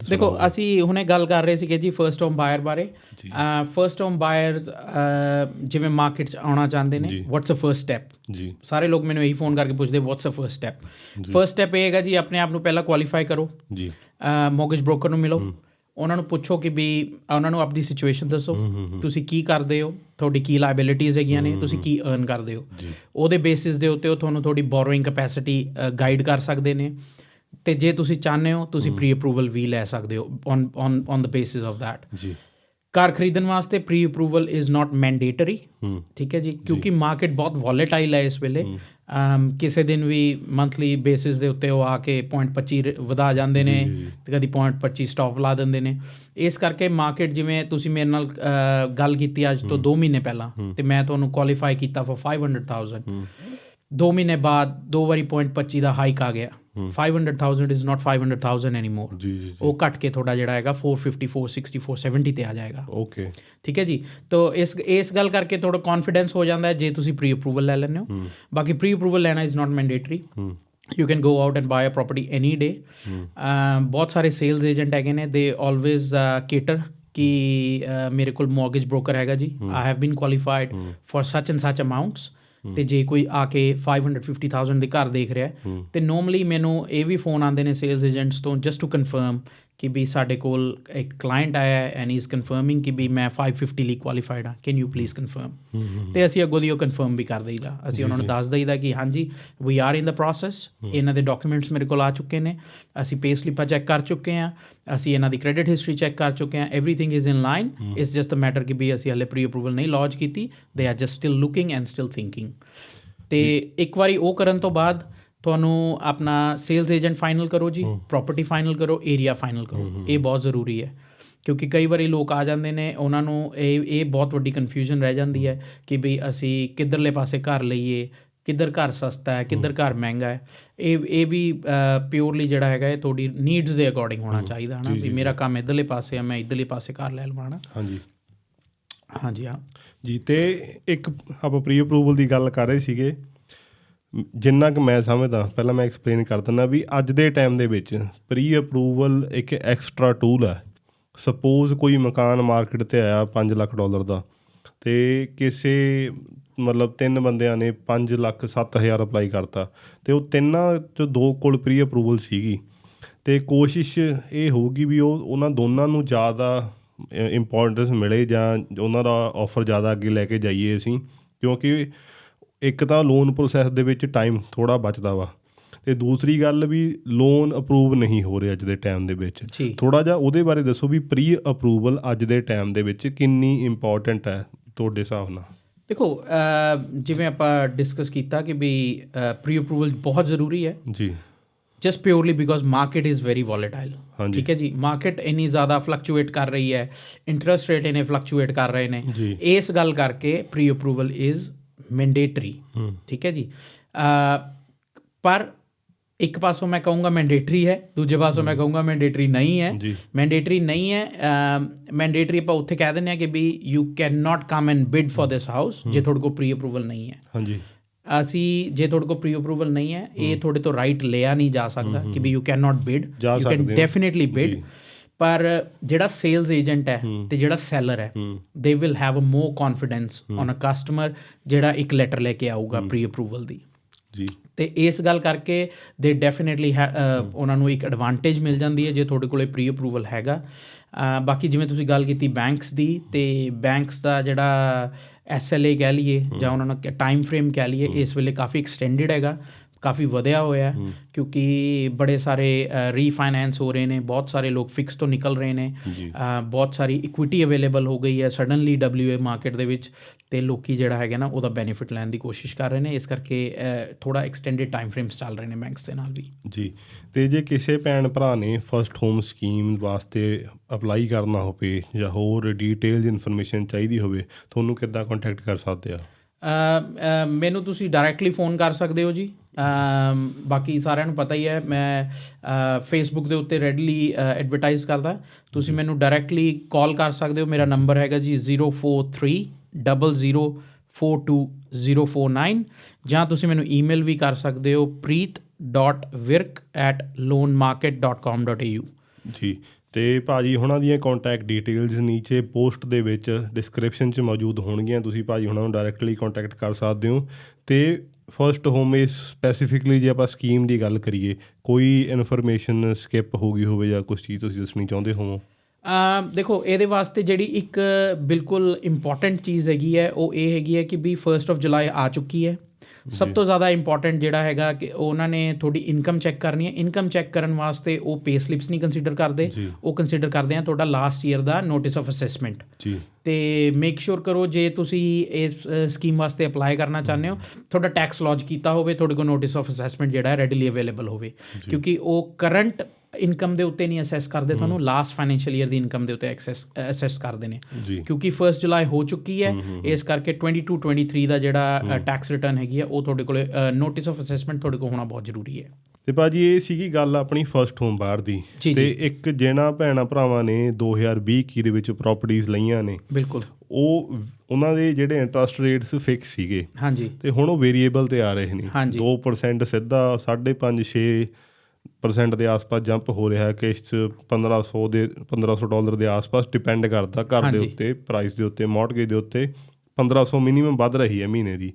ਦੇਖੋ, ਅਸੀਂ ਹੁਣੇ ਗੱਲ ਕਰ ਰਹੇ ਸੀਗੇ ਜੀ ਫਸਟ ਹੋਮ ਬਾਇਰ ਬਾਰੇ। ਫਸਟ ਹੋਮ ਬਾਇਰ ਜਿਵੇਂ ਮਾਰਕੀਟ 'ਚ ਆਉਣਾ ਚਾਹੁੰਦੇ ਨੇ, ਵਾਟਸ ਅ ਫਸਟ ਸਟੈਪ ਜੀ। ਸਾਰੇ ਲੋਕ ਮੈਨੂੰ ਇਹੀ ਫੋਨ ਕਰਕੇ ਪੁੱਛਦੇ ਵਾਟਸ ਅ ਫਸਟ ਸਟੈਪ। ਫਸਟ ਸਟੈਪ ਇਹ ਹੈਗਾ ਜੀ, ਆਪਣੇ ਆਪ ਨੂੰ ਪਹਿਲਾਂ ਕੁਆਲੀਫਾਈ ਕਰੋ ਜੀ। ਮੋਰਗੇਜ ਬ੍ਰੋਕਰ ਨੂੰ ਮਿਲੋ, ਉਹਨਾਂ ਨੂੰ ਪੁੱਛੋ ਕਿ ਵੀ ਉਹਨਾਂ ਨੂੰ ਆਪਣੀ ਸਿਚੁਏਸ਼ਨ ਦੱਸੋ, ਤੁਸੀਂ ਕੀ ਕਰਦੇ ਹੋ, ਤੁਹਾਡੀ ਕੀ ਲਾਇਬਿਲਿਟੀਜ਼ ਹੈਗੀਆਂ ਨੇ, ਤੁਸੀਂ ਕੀ ਅਰਨ ਕਰਦੇ ਹੋ। ਉਹਦੇ ਬੇਸਿਸ ਦੇ ਉੱਤੇ ਉਹ ਤੁਹਾਨੂੰ ਤੁਹਾਡੀ ਬੋਰੋਇੰਗ ਕੈਪੈਸਿਟੀ ਗਾਈਡ ਕਰ ਸਕਦੇ ਨੇ, ਅਤੇ ਜੇ ਤੁਸੀਂ ਚਾਹੁੰਦੇ ਹੋ ਤੁਸੀਂ ਪ੍ਰੀ ਅਪਰੂਵਲ ਵੀ ਲੈ ਸਕਦੇ ਹੋ on the basis of that ਜੀ। ਕਾਰ ਖਰੀਦਣ ਵਾਸਤੇ pre approval is not mandatory, ਠੀਕ ਹੈ ਜੀ, ਕਿਉਂਕਿ ਮਾਰਕੀਟ ਬਹੁਤ ਵੋਲੇਟਾਈਲ ਹੈ ਇਸ ਵੇਲੇ। ਕਿਸੇ ਦਿਨ ਵੀ ਮੰਥਲੀ ਬੇਸਿਸ ਦੇ ਉੱਤੇ ਉਹ ਆ ਕੇ 0.25 ਵਧਾ ਜਾਂਦੇ ਨੇ ਅਤੇ ਕਦੀ 0.25 ਸਟਾਪ ਲਾ ਦਿੰਦੇ ਨੇ। ਇਸ ਕਰਕੇ ਮਾਰਕੀਟ, ਜਿਵੇਂ ਤੁਸੀਂ ਮੇਰੇ ਨਾਲ ਗੱਲ ਕੀਤੀ ਅੱਜ ਤੋਂ 2 ਮਹੀਨੇ ਪਹਿਲਾਂ, ਅਤੇ ਮੈਂ ਤੁਹਾਨੂੰ ਕੁਆਲੀਫਾਈ ਕੀਤਾ ਫॉर 500,000, 2 ਮਹੀਨੇ ਬਾਅਦ 2 ਵਾਰੀ 0.25 ਦਾ ਹਾਈਕ ਆ ਗਿਆ, 500,000 ਇਜ਼ ਨਾਟ 500,000 ਐਨੀਮੋਰ। ਜੀ ਉਹ ਘਟ ਕੇ ਤੁਹਾਡਾ ਜਿਹੜਾ ਹੈਗਾ 450, 460, 470 ਤੇ ਆ ਜਾਏਗਾ। ਓਕੇ, ਠੀਕ ਹੈ ਜੀ। ਤਾਂ ਇਸ ਗੱਲ ਕਰਕੇ ਥੋੜਾ ਕੌਨਫੀਡੈਂਸ ਹੋ ਜਾਂਦਾ ਹੈ ਜੇ ਤੁਸੀਂ ਪ੍ਰੀ ਅਪਰੂਵਲ ਲੈ ਲੈਂਦੇ ਹੋ। ਬਾਕੀ ਪ੍ਰੀ ਅਪਰੂਵਲ ਲੈਣਾ is not mandatory. You can go out and buy a property any day. ਬਹੁਤ ਸਾਰੇ ਸੇਲਸ ਏਜੰਟ ਹੈਗੇ ਨੇ, they always cater ਕਿ ਮੇਰੇ ਕੋਲ ਮੌਰਗੇਜ ਬ੍ਰੋਕਰ ਹੈਗਾ ਜੀ, I have been qualified for such and such amounts। ਤੇ ਜੇ ਕੋਈ ਆ ਕੇ 550,000 ਦੇ ਘਰ ਦੇਖ ਰਿਹਾ ਤੇ ਨੋਰਮਲੀ ਮੈਨੂੰ ਇਹ ਵੀ ਫੋਨ ਆਉਂਦੇ ਨੇ ਸੇਲਸ ਏਜੰਟਸ ਤੋਂ ਜਸਟ ਟੂ ਕਨਫਰਮ ਕਿ ਵੀ ਸਾਡੇ ਕੋਲ ਇੱਕ ਕਲਾਇੰਟ ਆਇਆ ਐਂਡ ਹੀ ਇਜ਼ ਕਨਫਰਮਿੰਗ ਕਿ ਵੀ ਮੈਂ 550 ਲਈ ਕੁਆਲੀਫਾਈਡ ਹਾਂ, ਕੈਨ ਯੂ ਪਲੀਜ਼ ਕਨਫਰਮ। ਤੇ ਅਸੀਂ ਅੱਗੋਂ ਦੀ ਉਹ ਕਨਫਰਮ ਵੀ ਕਰ ਦਈਦਾ, ਅਸੀਂ ਉਹਨਾਂ ਨੂੰ ਦੱਸ ਦਈਦਾ ਕਿ ਹਾਂਜੀ ਵੀ ਆਰ ਇਨ ਦਾ ਪ੍ਰੋਸੈਸ, ਇਹਨਾਂ ਦੇ ਡਾਕੂਮੈਂਟਸ ਮੇਰੇ ਕੋਲ ਆ ਚੁੱਕੇ ਨੇ, ਅਸੀਂ ਪੇ ਸਲਿੱਪਾਂ ਚੈੱਕ ਕਰ ਚੁੱਕੇ ਹਾਂ, ਅਸੀਂ ਇਹਨਾਂ ਦੀ ਕ੍ਰੈਡਿਟ ਹਿਸਟਰੀ ਚੈੱਕ ਕਰ ਚੁੱਕੇ ਹਾਂ, everything is in line. It's just a matter ਕਿ ਵੀ ਅਸੀਂ ਹਾਲੇ ਪ੍ਰੀ ਅਪਰੂਵਲ ਨਹੀਂ ਲੌਂਚ ਕੀਤੀ, they are just still looking and still thinking. ਤੇ ਇੱਕ ਵਾਰੀ ਉਹ ਕਰਨ ਤੋਂ ਬਾਅਦ ਤੁਹਾਨੂੰ ਆਪਣਾ ਸੇਲਸ ਏਜੰਟ ਫਾਈਨਲ ਕਰੋ ਜੀ, ਪ੍ਰੋਪਰਟੀ ਫਾਈਨਲ ਕਰੋ, ਏਰੀਆ ਫਾਈਨਲ ਕਰੋ। ਇਹ ਬਹੁਤ ਜ਼ਰੂਰੀ ਹੈ ਕਿਉਂਕਿ ਕਈ ਵਾਰੀ ਲੋਕ ਆ ਜਾਂਦੇ ਨੇ, ਉਹਨਾਂ ਨੂੰ ਇਹ ਬਹੁਤ ਵੱਡੀ ਕਨਫਿਊਜ਼ਨ ਰਹਿ ਜਾਂਦੀ ਹੈ ਕਿ ਵੀ ਅਸੀਂ ਕਿੱਧਰਲੇ ਪਾਸੇ ਘਰ ਲਈਏ, ਕਿੱਧਰ ਘਰ ਸਸਤਾ ਹੈ, ਕਿੱਧਰ ਘਰ ਮਹਿੰਗਾ ਹੈ। ਇਹ ਵੀ ਪਿਓਰਲੀ ਜਿਹੜਾ ਹੈਗਾ ਇਹ ਤੁਹਾਡੀ ਨੀਡਸ ਦੇ ਅਕੋਰਡਿੰਗ ਹੋਣਾ ਚਾਹੀਦਾ ਹੈ ਨਾ, ਵੀ ਮੇਰਾ ਕੰਮ ਇੱਧਰਲੇ ਪਾਸੇ ਹੈ, ਮੈਂ ਇੱਧਰਲੇ ਪਾਸੇ ਘਰ ਲੈ ਲਵਾਂ। ਹਾਂਜੀ ਹਾਂਜੀ ਹਾਂ ਜੀ। ਤੇ ਇੱਕ ਆਪਾਂ ਪ੍ਰੀ ਅਪਰੂਵਲ ਦੀ ਗੱਲ ਕਰ ਰਹੇ ਸੀਗੇ, ਜਿੰਨਾ ਕੁ ਮੈਂ ਸਮਝਦਾ, ਪਹਿਲਾਂ ਮੈਂ ਐਕਸਪਲੇਨ ਕਰ ਦਿੰਦਾ ਵੀ ਅੱਜ ਦੇ ਟਾਈਮ ਦੇ ਵਿੱਚ ਪ੍ਰੀ ਅਪਰੂਵਲ ਇੱਕ ਐਕਸਟਰਾ ਟੂਲ ਹੈ। ਸਪੋਜ਼ ਕੋਈ ਮਕਾਨ ਮਾਰਕੀਟ 'ਤੇ ਆਇਆ $5 ਲੱਖ ਦਾ, ਅਤੇ ਕਿਸੇ ਮਤਲਬ 3 ਬੰਦਿਆਂ ਨੇ 5,07,000 ਅਪਲਾਈ ਕਰਤਾ, ਅਤੇ ਉਹ ਤਿੰਨਾਂ 'ਚੋਂ 2 ਕੋਲ ਪ੍ਰੀ ਅਪਰੂਵਲ ਸੀਗੀ। ਅਤੇ ਕੋਸ਼ਿਸ਼ ਇਹ ਹੋਊਗੀ ਵੀ ਉਹਨਾਂ ਦੋਨਾਂ ਨੂੰ ਜ਼ਿਆਦਾ ਇੰਪੋਰਟੈਂਸ ਮਿਲੇ ਜਾਂ ਉਹਨਾਂ ਦਾ ਆਫਰ ਜ਼ਿਆਦਾ ਅੱਗੇ ਲੈ ਕੇ ਜਾਈਏ ਅਸੀਂ, ਕਿਉਂਕਿ ਇੱਕ ਤਾਂ ਲੋਨ ਪ੍ਰੋਸੈਸ ਦੇ ਵਿੱਚ ਟਾਈਮ ਥੋੜ੍ਹਾ ਬਚਦਾ ਵਾ, ਅਤੇ ਦੂਸਰੀ ਗੱਲ ਵੀ ਲੋਨ ਅਪਰੂਵ ਨਹੀਂ ਹੋ ਰਿਹਾ ਅੱਜ ਦੇ ਟਾਈਮ ਦੇ ਵਿੱਚ। ਥੋੜ੍ਹਾ ਜਿਹਾ ਉਹਦੇ ਬਾਰੇ ਦੱਸੋ ਵੀ ਪ੍ਰੀ ਅਪਰੂਵਲ ਅੱਜ ਦੇ ਟਾਈਮ ਦੇ ਵਿੱਚ ਕਿੰਨੀ ਇੰਪੋਰਟੈਂਟ ਹੈ ਤੁਹਾਡੇ ਹਿਸਾਬ ਨਾਲ। ਦੇਖੋ ਜਿਵੇਂ ਆਪਾਂ ਡਿਸਕਸ ਕੀਤਾ ਕਿ ਵੀ ਪ੍ਰੀ ਅਪਰੂਵਲ ਬਹੁਤ ਜ਼ਰੂਰੀ ਹੈ ਜੀ, just purely because market is very volatile. ਠੀਕ ਹੈ ਜੀ, ਮਾਰਕੀਟ ਇੰਨੀ ਜ਼ਿਆਦਾ ਫਲਕਚੂਏਟ ਕਰ ਰਹੀ ਹੈ, ਇੰਟਰਸਟ ਰੇਟ ਇੰਨੇ ਫਲਕਚੂਏਟ ਕਰ ਰਹੇ ਨੇ, ਇਸ ਗੱਲ ਕਰਕੇ ਪ੍ਰੀ ਅਪਰੂਵਲ ਇਜ਼ ਮੈਂਡੇਟਰੀ। ਠੀਕ ਹੈ ਜੀ, ਪਰ ਇੱਕ ਪਾਸੋਂ ਮੈਂ ਕਹੂੰਗਾ ਮੈਂਡੇਟਰੀ ਹੈ, ਦੂਜੇ ਪਾਸੋਂ ਮੈਂ ਕਹੂੰਗਾ ਮੈਂਡੇਟਰੀ ਨਹੀਂ ਹੈ। ਮੈਂਡੇਟਰੀ ਨਹੀਂ ਹੈ, ਮੈਂਡੇਟਰੀ ਆਪਾਂ ਉੱਥੇ ਕਹਿ ਦਿੰਦੇ ਹਾਂ ਕਿ ਵੀ you can not come and bid for this house ਜੇ ਤੁਹਾਡੇ ਕੋਲ ਪ੍ਰੀ ਅਪਰੂਵਲ ਨਹੀਂ ਹੈ। ਹਾਂਜੀ, ਅਸੀਂ ਜੇ ਤੁਹਾਡੇ ਕੋਲ ਪ੍ਰੀ ਅਪਰੂਵਲ ਨਹੀਂ ਹੈ, ਇਹ ਤੁਹਾਡੇ ਤੋਂ ਰਾਈਟ ਲਿਆ ਨਹੀਂ ਜਾ ਸਕਦਾ ਕਿ ਵੀ you can not bid, you can definitely bid. ਪਰ ਜਿਹੜਾ ਸੇਲਸ ਏਜੰਟ ਹੈ ਤੇ ਜਿਹੜਾ ਸੈਲਰ ਹੈ, they will have a more confidence on a customer ਜਿਹੜਾ ਇੱਕ ਲੈਟਰ ਲੈ ਕੇ ਆਊਗਾ ਪ੍ਰੀ ਅਪਰੂਵਲ ਦੀ ਜੀ। ਅਤੇ ਇਸ ਗੱਲ ਕਰਕੇ ਦੇ ਡੈਫੀਨੇਟਲੀ ਉਹਨਾਂ ਨੂੰ ਇੱਕ ਐਡਵਾਂਟੇਜ ਮਿਲ ਜਾਂਦੀ ਹੈ ਜੇ ਤੁਹਾਡੇ ਕੋਲ ਪ੍ਰੀ ਅਪਰੂਵਲ ਹੈਗਾ। ਬਾਕੀ ਜਿਵੇਂ ਤੁਸੀਂ ਗੱਲ ਕੀਤੀ ਬੈਂਕਸ ਦੀ, ਅਤੇ ਬੈਂਕਸ ਦਾ ਜਿਹੜਾ SLA ਕਹਿ ਲਈਏ ਜਾਂ ਉਹਨਾਂ ਨੂੰ ਟਾਈਮ ਫਰੇਮ ਕਹਿ ਲਈਏ, ਇਸ ਵੇਲੇ ਕਾਫੀ ਐਕਸਟੈਂਡਡ ਹੈਗਾ, ਕਾਫੀ ਵਧਿਆ ਹੋਇਆ, ਕਿਉਂਕਿ ਬੜੇ ਸਾਰੇ ਰੀਫਾਈਨੈਂਸ ਹੋ ਰਹੇ ਨੇ, ਬਹੁਤ ਸਾਰੇ ਲੋਕ ਫਿਕਸ ਤੋਂ ਨਿਕਲ ਰਹੇ ਨੇ, ਬਹੁਤ ਸਾਰੀ ਇਕੁਇਟੀ ਅਵੇਲੇਬਲ ਹੋ ਗਈ ਹੈ ਸਡਨਲੀ WA ਮਾਰਕੀਟ ਦੇ ਵਿੱਚ, ਅਤੇ ਲੋਕ ਜਿਹੜਾ ਹੈਗਾ ਨਾ ਉਹਦਾ ਬੈਨੀਫਿਟ ਲੈਣ ਦੀ ਕੋਸ਼ਿਸ਼ ਕਰ ਰਹੇ ਨੇ। ਇਸ ਕਰਕੇ ਥੋੜ੍ਹਾ ਐਕਸਟੈਂਡਡ ਟਾਈਮ ਫਰੇਮਸ ਚੱਲ ਰਹੇ ਨੇ ਬੈਂਕਸ ਦੇ ਨਾਲ ਵੀ ਜੀ। ਅਤੇ ਜੇ ਕਿਸੇ ਭੈਣ ਭਰਾ ਨੇ ਫਸਟ ਹੋਮ ਸਕੀਮ ਵਾਸਤੇ ਅਪਲਾਈ ਕਰਨਾ ਹੋਵੇ ਜਾਂ ਹੋਰ ਡਿਟੇਲਜ਼ ਇਨਫੋਰਮੇਸ਼ਨ ਚਾਹੀਦੀ ਹੋਵੇ, ਤੁਹਾਨੂੰ ਕਿੱਦਾਂ ਕੰਟੈਕਟ ਕਰ ਸਕਦੇ ਆ? ਮੈਨੂੰ ਤੁਸੀਂ ਡਾਇਰੈਕਟਲੀ ਫੋਨ ਕਰ ਸਕਦੇ ਹੋ ਜੀ। ਬਾਕੀ ਸਾਰਿਆਂ ਨੂੰ ਪਤਾ ਹੀ ਹੈ ਮੈਂ ਫੇਸਬੁੱਕ ਦੇ ਉੱਤੇ ਰੈਡਲੀ ਐਡਵਰਟਾਈਜ਼ ਕਰਦਾ, ਤੁਸੀਂ ਮੈਨੂੰ ਡਾਇਰੈਕਟਲੀ ਕਾਲ ਕਰ ਸਕਦੇ ਹੋ। ਮੇਰਾ ਨੰਬਰ ਹੈਗਾ ਜੀ 0430042049, ਜਾਂ ਤੁਸੀਂ ਮੈਨੂੰ ਈਮੇਲ ਵੀ ਕਰ ਸਕਦੇ ਹੋ preet.virk@loanmarket.com.au ਜੀ। ਅਤੇ ਭਾਜੀ ਹੁਣਾਂ ਦੀਆਂ ਕੰਟੈਕਟ ਡਿਟੇਲਸ ਨੀਚੇ ਪੋਸਟ ਦੇ ਵਿੱਚ ਡਿਸਕ੍ਰਿਪਸ਼ਨ 'ਚ ਮੌਜੂਦ ਹੋਣਗੀਆਂ, ਤੁਸੀਂ ਭਾਜੀ ਹੁਣਾਂ ਨੂੰ ਡਾਇਰੈਕਟਲੀ ਕੰਟੈਕਟ ਕਰ ਸਕਦੇ ਹੋ। ਅਤੇ ਫਸਟ ਹੋਮ ਇਸ ਸਪੈਸੀਫਿਕਲੀ ਜੇ ਆਪਾਂ ਸਕੀਮ ਦੀ ਗੱਲ ਕਰੀਏ, ਕੋਈ ਇਨਫੋਰਮੇਸ਼ਨ ਸਕਿਪ ਹੋ ਗਈ ਹੋਵੇ ਜਾਂ ਕੁਛ ਚੀਜ਼ ਤੁਸੀਂ ਦੱਸਣੀ ਚਾਹੁੰਦੇ ਹੋਵੋ? ਦੇਖੋ ਇਹਦੇ ਵਾਸਤੇ ਜਿਹੜੀ ਇੱਕ ਬਿਲਕੁਲ ਇੰਪੋਰਟੈਂਟ ਚੀਜ਼ ਹੈਗੀ ਹੈ ਉਹ ਇਹ ਹੈਗੀ ਹੈ ਕਿ ਵੀ 1 ਜੁਲਾਈ ਆ ਚੁੱਕੀ ਹੈ। ਸਭ ਤੋਂ ਜ਼ਿਆਦਾ ਇੰਪੋਰਟੈਂਟ ਜਿਹੜਾ ਹੈਗਾ ਕਿ ਉਹਨਾਂ ਨੇ ਤੁਹਾਡੀ ਇਨਕਮ ਚੈੱਕ ਕਰਨੀ ਹੈ। ਇਨਕਮ ਚੈੱਕ ਕਰਨ ਵਾਸਤੇ ਉਹ ਪੇ ਸਲਿਪਸ ਨਹੀਂ ਕੰਸੀਡਰ ਕਰਦੇ, ਉਹ ਕੰਸੀਡਰ ਕਰਦੇ ਆ ਤੁਹਾਡਾ last year the notice of assessment ਜੀ। ਅਤੇ ਮੇਕ ਸ਼ੋਰ ਕਰੋ ਜੇ ਤੁਸੀਂ ਇਸ ਸਕੀਮ ਵਾਸਤੇ ਅਪਲਾਈ ਕਰਨਾ ਚਾਹੁੰਦੇ ਹੋ, ਤੁਹਾਡਾ ਟੈਕਸ ਲੌਂਚ ਕੀਤਾ ਹੋਵੇ, ਤੁਹਾਡੇ ਕੋਲ ਨੋਟਿਸ ਆਫ ਅਸੈਸਮੈਂਟ ਜਿਹੜਾ ਰੈਡਲੀ ਅਵੇਲੇਬਲ ਹੋਵੇ, ਕਿਉਂਕਿ ਉਹ ਕਰੰਟ ਇਨਕਮ ਦੇ ਉੱਤੇ ਨਹੀਂ ਅਸੈਸ ਕਰਦੇ ਤੁਹਾਨੂੰ, ਲਾਸਟ ਫਾਈਨੈਂਸ਼ੀਅਲ ਈਅਰ ਦੀ ਇਨਕਮ ਦੇ ਉੱਤੇ ਅਸੈਸ ਕਰਦੇ ਨੇ, ਕਿਉਂਕਿ 1 ਜੁਲਾਈ ਹੋ ਚੁੱਕੀ ਹੈ, ਇਸ ਕਰਕੇ 22-23 ਦਾ ਜਿਹੜਾ ਟੈਕਸ ਰਿਟਰਨ ਹੈਗੀ ਆ ਉਹ ਤੁਹਾਡੇ ਕੋਲ ਨੋਟਿਸ ਆਫ ਅਸੈਸਮੈਂਟ ਤੁਹਾਡੇ ਕੋਲ ਹੋਣਾ ਬਹੁਤ ਜ਼ਰੂਰੀ ਹੈ। ਤੇ ਭਾਜੀ ਇਹ ਸੀਗੀ ਗੱਲ ਆਪਣੀ ਫਸਟ ਹੋਮ ਬਾਹਰ ਦੀ। ਤੇ ਇੱਕ ਜਿਹਨਾਂ ਭੈਣਾਂ ਭਰਾਵਾਂ ਨੇ 2020-21 ਦੇ ਵਿੱਚ ਪ੍ਰੋਪਰਟੀਜ਼ ਲਈਆਂ ਨੇ, ਬਿਲਕੁਲ ਉਹਨਾਂ ਦੇ ਜਿਹੜੇ ਇੰਟਰਸਟ ਰੇਟਸ ਫਿਕਸ ਸੀਗੇ, ਹਾਂਜੀ, ਤੇ ਹੁਣ ਉਹ ਵੇਰੀਏਬਲ ਤੇ ਆ ਰਹੇ ਨੇ। 2% ਸਿੱਧਾ 5.5-6% ਦੇ ਆਸ-ਪਾਸ ਜੰਪ ਹੋ ਰਿਹਾ ਹੈ, ਕਿਸ਼ਤ $1,500 ਦੇ ਆਸ-ਪਾਸ ਡਿਪੈਂਡ ਕਰਦਾ ਘਰ ਦੇ ਉੱਤੇ, ਪ੍ਰਾਈਸ ਦੇ ਉੱਤੇ, ਮੌਰਟਗੇਜ ਦੇ ਉੱਤੇ 1,500 ਮਿਨੀਮਮ ਵੱਧ ਰਹੀ ਹੈ ਮਹੀਨੇ ਦੀ।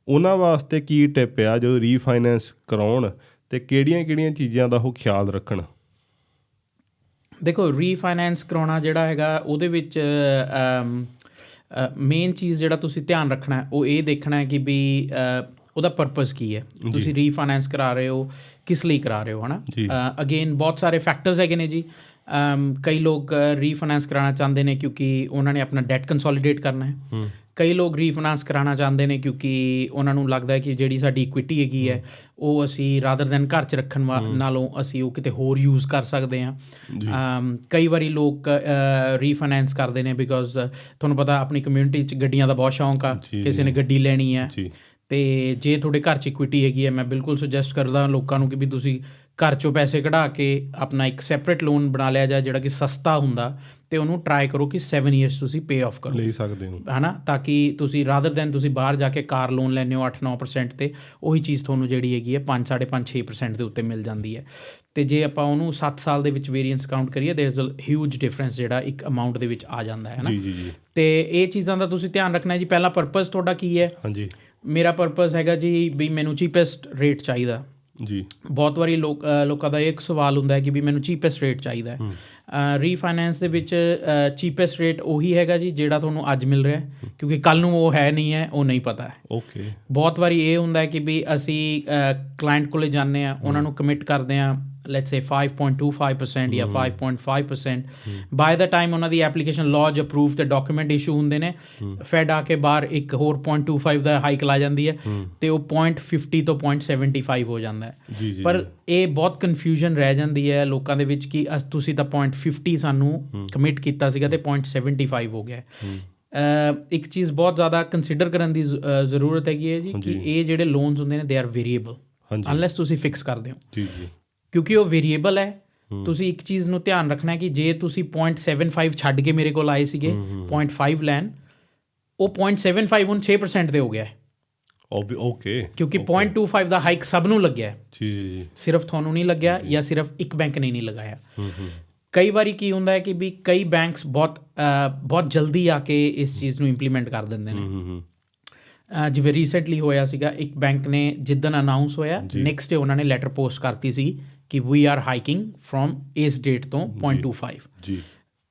ਉਹਨਾਂ ਵਾਸਤੇ ਕੀ ਟਿਪ ਆ ਜਦੋਂ ਰੀਫਾਈਨੈਂਸ ਕਰਾਉਣ, ਅਤੇ ਕਿਹੜੀਆਂ ਚੀਜ਼ਾਂ ਦਾ ਉਹ ਖਿਆਲ ਰੱਖਣ? ਦੇਖੋ, ਰੀਫਾਈਨੈਂਸ ਕਰਾਉਣਾ ਜਿਹੜਾ ਹੈਗਾ ਉਹਦੇ ਵਿੱਚ ਮੇਨ ਚੀਜ਼ ਜਿਹੜਾ ਤੁਸੀਂ ਧਿਆਨ ਰੱਖਣਾ ਉਹ ਇਹ ਦੇਖਣਾ ਹੈ ਕਿ ਵੀ ਉਹਦਾ ਪਰਪਸ ਕੀ ਹੈ, ਤੁਸੀਂ ਰੀਫਾਈਨੈਂਸ ਕਰਾ ਰਹੇ ਹੋ ਕਿਸ ਲਈ ਕਰਾ ਰਹੇ ਹੋ, ਹੈ ਨਾ। ਅਗੇਨ ਬਹੁਤ ਸਾਰੇ ਫੈਕਟਰਸ ਹੈਗੇ ਨੇ ਜੀ। ਕਈ ਲੋਕ ਰੀਫਾਈਨੈਂਸ ਕਰਾਉਣਾ ਚਾਹੁੰਦੇ ਨੇ ਕਿਉਂਕਿ ਉਹਨਾਂ ਨੇ ਆਪਣਾ ਡੈਟ ਕੰਸੋਲੀਡੇਟ ਕਰਨਾ ਹੈ। ਕਈ ਲੋਕ ਰੀਫਾਈਨੈਂਸ ਕਰਾਉਣਾ ਚਾਹੁੰਦੇ ਨੇ ਕਿਉਂਕਿ ਉਹਨਾਂ ਨੂੰ ਲੱਗਦਾ ਹੈ ਕਿ ਜਿਹੜੀ ਸਾਡੀ ਇਕੁਇਟੀ ਹੈਗੀ ਹੈ ਉਹ ਅਸੀਂ ਰਾਦਰ ਦੈਨ ਘਰ 'ਚ ਰੱਖਣ ਨਾਲੋਂ ਅਸੀਂ ਉਹ ਕਿਤੇ ਹੋਰ ਯੂਜ਼ ਕਰ ਸਕਦੇ ਹਾਂ। ਕਈ ਵਾਰੀ ਲੋਕ ਰੀਫਾਈਨੈਂਸ ਕਰਦੇ ਨੇ ਬਿਕੋਜ਼ ਤੁਹਾਨੂੰ ਪਤਾ ਆਪਣੀ ਕਮਿਊਨਿਟੀ 'ਚ ਗੱਡੀਆਂ ਦਾ ਬਹੁਤ ਸ਼ੌਂਕ ਆ, ਕਿਸੇ ਨੇ ਗੱਡੀ ਲੈਣੀ ਹੈ, ਅਤੇ ਜੇ ਤੁਹਾਡੇ ਘਰ 'ਚ ਇਕੁਇਟੀ ਹੈਗੀ ਹੈ, ਮੈਂ ਬਿਲਕੁਲ ਸੁਜੈਸਟ ਕਰਦਾ ਲੋਕਾਂ ਨੂੰ ਕਿ ਵੀ ਤੁਸੀਂ ਘਰ 'ਚੋਂ ਪੈਸੇ ਕਢਾ ਕੇ ਆਪਣਾ ਇੱਕ ਸੈਪਰੇਟ ਲੋਨ ਬਣਾ ਲਿਆ ਜਾਏ ਜਿਹੜਾ ਕਿ ਸਸਤਾ ਹੁੰਦਾ, ਅਤੇ ਉਹਨੂੰ ਟਰਾਈ ਕਰੋ ਕਿ 7 ਈਅਰਸ ਤੁਸੀਂ ਪੇ ਆਫ ਕਰੋ, ਲੈ ਸਕਦੇ ਹੋ, ਹੈ ਨਾ, ਤਾਂ ਕਿ ਤੁਸੀਂ ਰਾਦਰ ਦੈਨ ਤੁਸੀਂ ਬਾਹਰ ਜਾ ਕੇ ਕਾਰ ਲੋਨ ਲੈਂਦੇ ਹੋ 8-9% 'ਤੇ, ਉਹੀ ਚੀਜ਼ ਤੁਹਾਨੂੰ ਜਿਹੜੀ ਹੈਗੀ ਹੈ 5-5.5-6% ਦੇ ਉੱਤੇ ਮਿਲ ਜਾਂਦੀ ਹੈ। ਅਤੇ ਜੇ ਆਪਾਂ ਉਹਨੂੰ 7 ਸਾਲ ਦੇ ਵਿੱਚ ਵੇਰੀਐਂਸ ਕਾਊਂਟ ਕਰੀਏ, there is a huge difference ਜਿਹੜਾ ਇੱਕ ਅਮਾਊਂਟ ਦੇ ਵਿੱਚ ਆ ਜਾਂਦਾ ਹੈ ਨਾ। ਅਤੇ ਇਹ ਚੀਜ਼ਾਂ ਦਾ ਤੁਸੀਂ ਧਿਆਨ ਰੱਖਣਾ ਜੀ। ਪਹਿਲਾ ਪਰਪਸ ਤੁਹਾਡਾ ਕੀ ਹੈ? ਹਾਂਜੀ, ਮੇਰਾ ਪਰਪਸ ਹੈਗਾ ਜੀ ਵੀ ਮੈਨੂੰ ਚੀਪੈਸਟ ਰੇਟ ਚਾਹੀਦਾ ਜੀ। ਬਹੁਤ ਵਾਰੀ ਲੋਕਾਂ ਦਾ ਇੱਕ ਸਵਾਲ ਹੁੰਦਾ ਹੈ ਕਿ ਵੀ ਮੈਨੂੰ ਚੀਪੈਸਟ ਰੇਟ ਚਾਹੀਦਾ ਹੈ। ਰੀਫਾਈਨੈਂਸ ਦੇ ਵਿੱਚ ਚੀਪੈਸਟ ਰੇਟ ਉਹੀ ਹੈਗਾ ਜੀ ਜਿਹੜਾ ਤੁਹਾਨੂੰ ਅੱਜ ਮਿਲ ਰਿਹਾ, ਕਿਉਂਕਿ ਕੱਲ੍ਹ ਨੂੰ ਉਹ ਹੈ ਨਹੀਂ ਹੈ, ਉਹ ਨਹੀਂ ਪਤਾ ਹੈ। ਓਕੇ, ਬਹੁਤ ਵਾਰੀ ਇਹ ਹੁੰਦਾ ਹੈ ਕਿ ਵੀ ਅਸੀਂ ਕਲਾਇੰਟ ਕੋਲੇ ਜਾਂਦੇ ਹਾਂ, ਉਹਨਾਂ ਨੂੰ ਕਮਿਟ ਕਰਦੇ ਹਾਂ let's say 5.25% ਜਾਂ 5.5%, ਬਾਏ ਦਾ ਟਾਈਮ ਉਹਨਾਂ ਦੀ ਐਪਲੀਕੇਸ਼ਨ ਲੌਜ ਅਪਰੂਵ ਅਤੇ ਡਾਕੂਮੈਂਟ ਇਸ਼ੂ ਹੁੰਦੇ ਨੇ, ਫੈਡ ਆ ਕੇ ਬਾਹਰ ਇੱਕ ਹੋਰ 0.25 ਦਾ ਹਾਈਕ ਲਾ ਜਾਂਦੀ ਹੈ ਅਤੇ ਉਹ 0.50 ਤੋਂ 0.75 ਹੋ ਜਾਂਦਾ ਹੈ। ਪਰ ਇਹ ਬਹੁਤ ਕਨਫਿਊਜ਼ਨ ਰਹਿ ਜਾਂਦੀ ਹੈ ਲੋਕਾਂ ਦੇ ਵਿੱਚ ਕਿ ਤੁਸੀਂ ਤਾਂ 0.50 ਸਾਨੂੰ ਕਮਿਟ ਕੀਤਾ ਸੀਗਾ ਅਤੇ 0.75 ਹੋ ਗਿਆ। ਇੱਕ ਚੀਜ਼ ਬਹੁਤ ਜ਼ਿਆਦਾ ਕੰਸੀਡਰ ਕਰਨ ਦੀ ਜ਼ਰੂਰਤ ਹੈਗੀ ਹੈ ਜੀ ਕਿ ਇਹ ਜਿਹੜੇ ਲੋਨਸ ਹੁੰਦੇ ਨੇ ਦੇ ਆਰ ਵੇਰੀਏਬਲ, ਅਨਲੈਸ ਤੁਸੀਂ ਫਿਕਸ ਕਰਦੇ ਹੋ, ਕਿਉਂਕਿ ਉਹ ਵੇਰੀਏਬਲ ਹੈ। ਤੁਸੀਂ ਇੱਕ ਚੀਜ਼ ਨੂੰ ਧਿਆਨ ਰੱਖਣਾ ਕਿ ਜੇ ਤੁਸੀਂ 0.75 ਛੱਡ ਕੇ ਮੇਰੇ ਕੋਲ ਆਏ ਸੀਗੇ 0.5 ਲੈਣ, ਉਹ 0.75 ਹੁਣ 6% ਦੇ ਹੋ ਗਿਆ ਹੈ। ਓਕੇ, ਕਿਉਂਕਿ 0.25 ਦਾ ਹਾਈਕ ਸਭ ਨੂੰ ਲੱਗਿਆ ਹੈ, ਸਿਰਫ ਤੁਹਾਨੂੰ ਨਹੀਂ ਲੱਗਿਆ ਜਾਂ ਸਿਰਫ ਇੱਕ ਬੈਂਕ ਨੇ ਨਹੀਂ ਲਗਾਇਆ। ਕਈ ਵਾਰੀ ਕੀ ਹੁੰਦਾ ਹੈ ਕਿ ਵੀ ਕਈ ਬੈਂਕਸ ਬਹੁਤ ਜਲਦੀ ਆ ਕੇ ਇਸ ਚੀਜ਼ ਨੂੰ ਇੰਪਲੀਮੈਂਟ ਕਰ ਦਿੰਦੇ ਨੇ। ਜਿਵੇਂ ਰੀਸੈਂਟਲੀ ਹੋਇਆ ਸੀਗਾ, ਇੱਕ ਬੈਂਕ ਨੇ ਜਿੱਦਣ ਅਨਾਊਂਸ ਹੋਇਆ ਨੈਕਸਟ ਡੇ ਉਹਨਾਂ ਨੇ ਲੈਟਰ ਪੋਸਟ ਕਰਤੀ ਸੀ ਕਿ ਵੀ ਆਰ ਹਾਈਕਿੰਗ ਫਰੋਮ ਇਸ ਡੇਟ ਤੋਂ 0.25 ਜੀ।